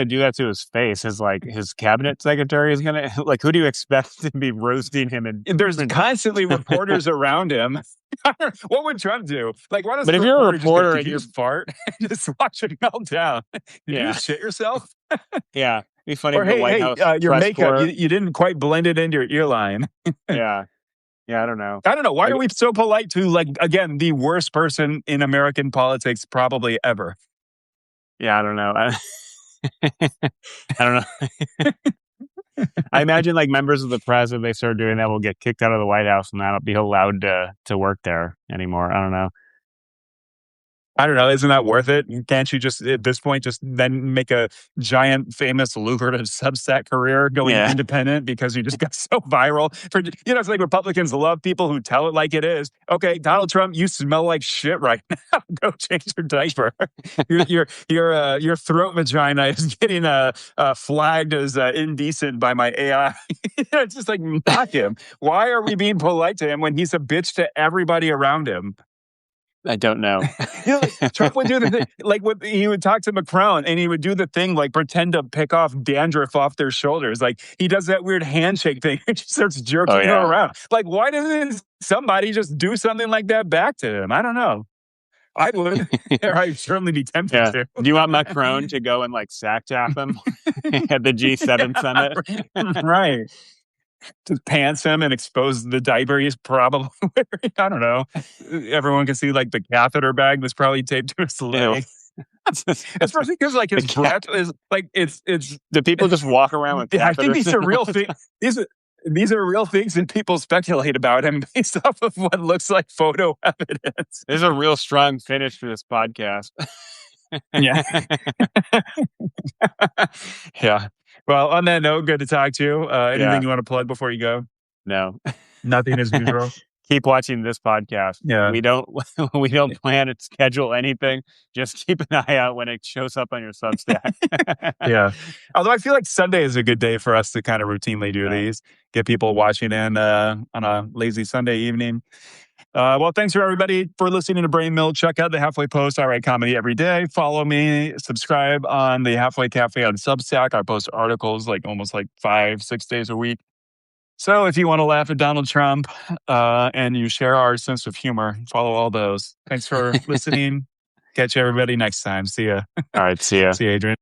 do that to his face? His cabinet secretary is gonna like, who do you expect to be roasting him and And there's constantly reporters around him. What would Trump do? Like, why doesn't but the if you're a reporter just go, reporter "Did and you you're just fart?" Just watch it melt down. Did you yeah, just shit yourself? yeah, be funny Or if the hey, White hey, House your press makeup, corps. you didn't quite blend it into your earline. Yeah, yeah, I don't know. I don't know. Why I, are we so polite to, like, again, the worst person in American politics probably ever? yeah, I don't know. I don't know. I imagine like members of the press, if they start doing that, will get kicked out of the White House and not be allowed to work there anymore. I don't know. I don't know. Isn't that worth it? Can't you just at this point just then make a giant, famous, lucrative Substack career going Yeah. independent because you just got so viral? It's like Republicans love people who tell it like it is. Okay, Donald Trump, you smell like shit right now. Go change your diaper. Your throat vagina is getting flagged as indecent by my AI. It's just like mock him. Why are we being polite to him when he's a bitch to everybody around him? I don't know. Trump would do the thing, like he would talk to Macron and he would do the thing like pretend to pick off dandruff off their shoulders. Like he does that weird handshake thing and just starts jerking him around. Like, why doesn't somebody just do something like that back to him? I don't know. I would. I'd certainly be tempted to. Do you want Macron to go and like sack tap him at the G7 summit? Right. Just pants him and expose the diaper he's probably wearing. I don't know. Everyone can see like the catheter bag that's probably taped to his leg. Especially because like his breath is like it's. Do people just walk around with catheters? I think these are real things. These are real things that people speculate about him based off of what looks like photo evidence. There's a real strong finish to this podcast. Yeah. Yeah. Well, on that note, good to talk to you. Anything you want to plug before you go? No. Nothing as usual. Keep watching this podcast. Yeah. We don't plan to schedule anything. Just keep an eye out when it shows up on your Substack. Yeah. Although I feel like Sunday is a good day for us to kind of routinely do these, get people watching in on a lazy Sunday evening. Well, thanks for everybody for listening to Brain Milk. Check out the Halfway Post. I write comedy every day. Follow me. Subscribe on the Halfway Cafe on Substack. I post articles like almost like 5-6 days a week. So if you want to laugh at Donald Trump and you share our sense of humor, follow all those. Thanks for listening. Catch everybody next time. See ya. All right. See ya. See you, Adrian.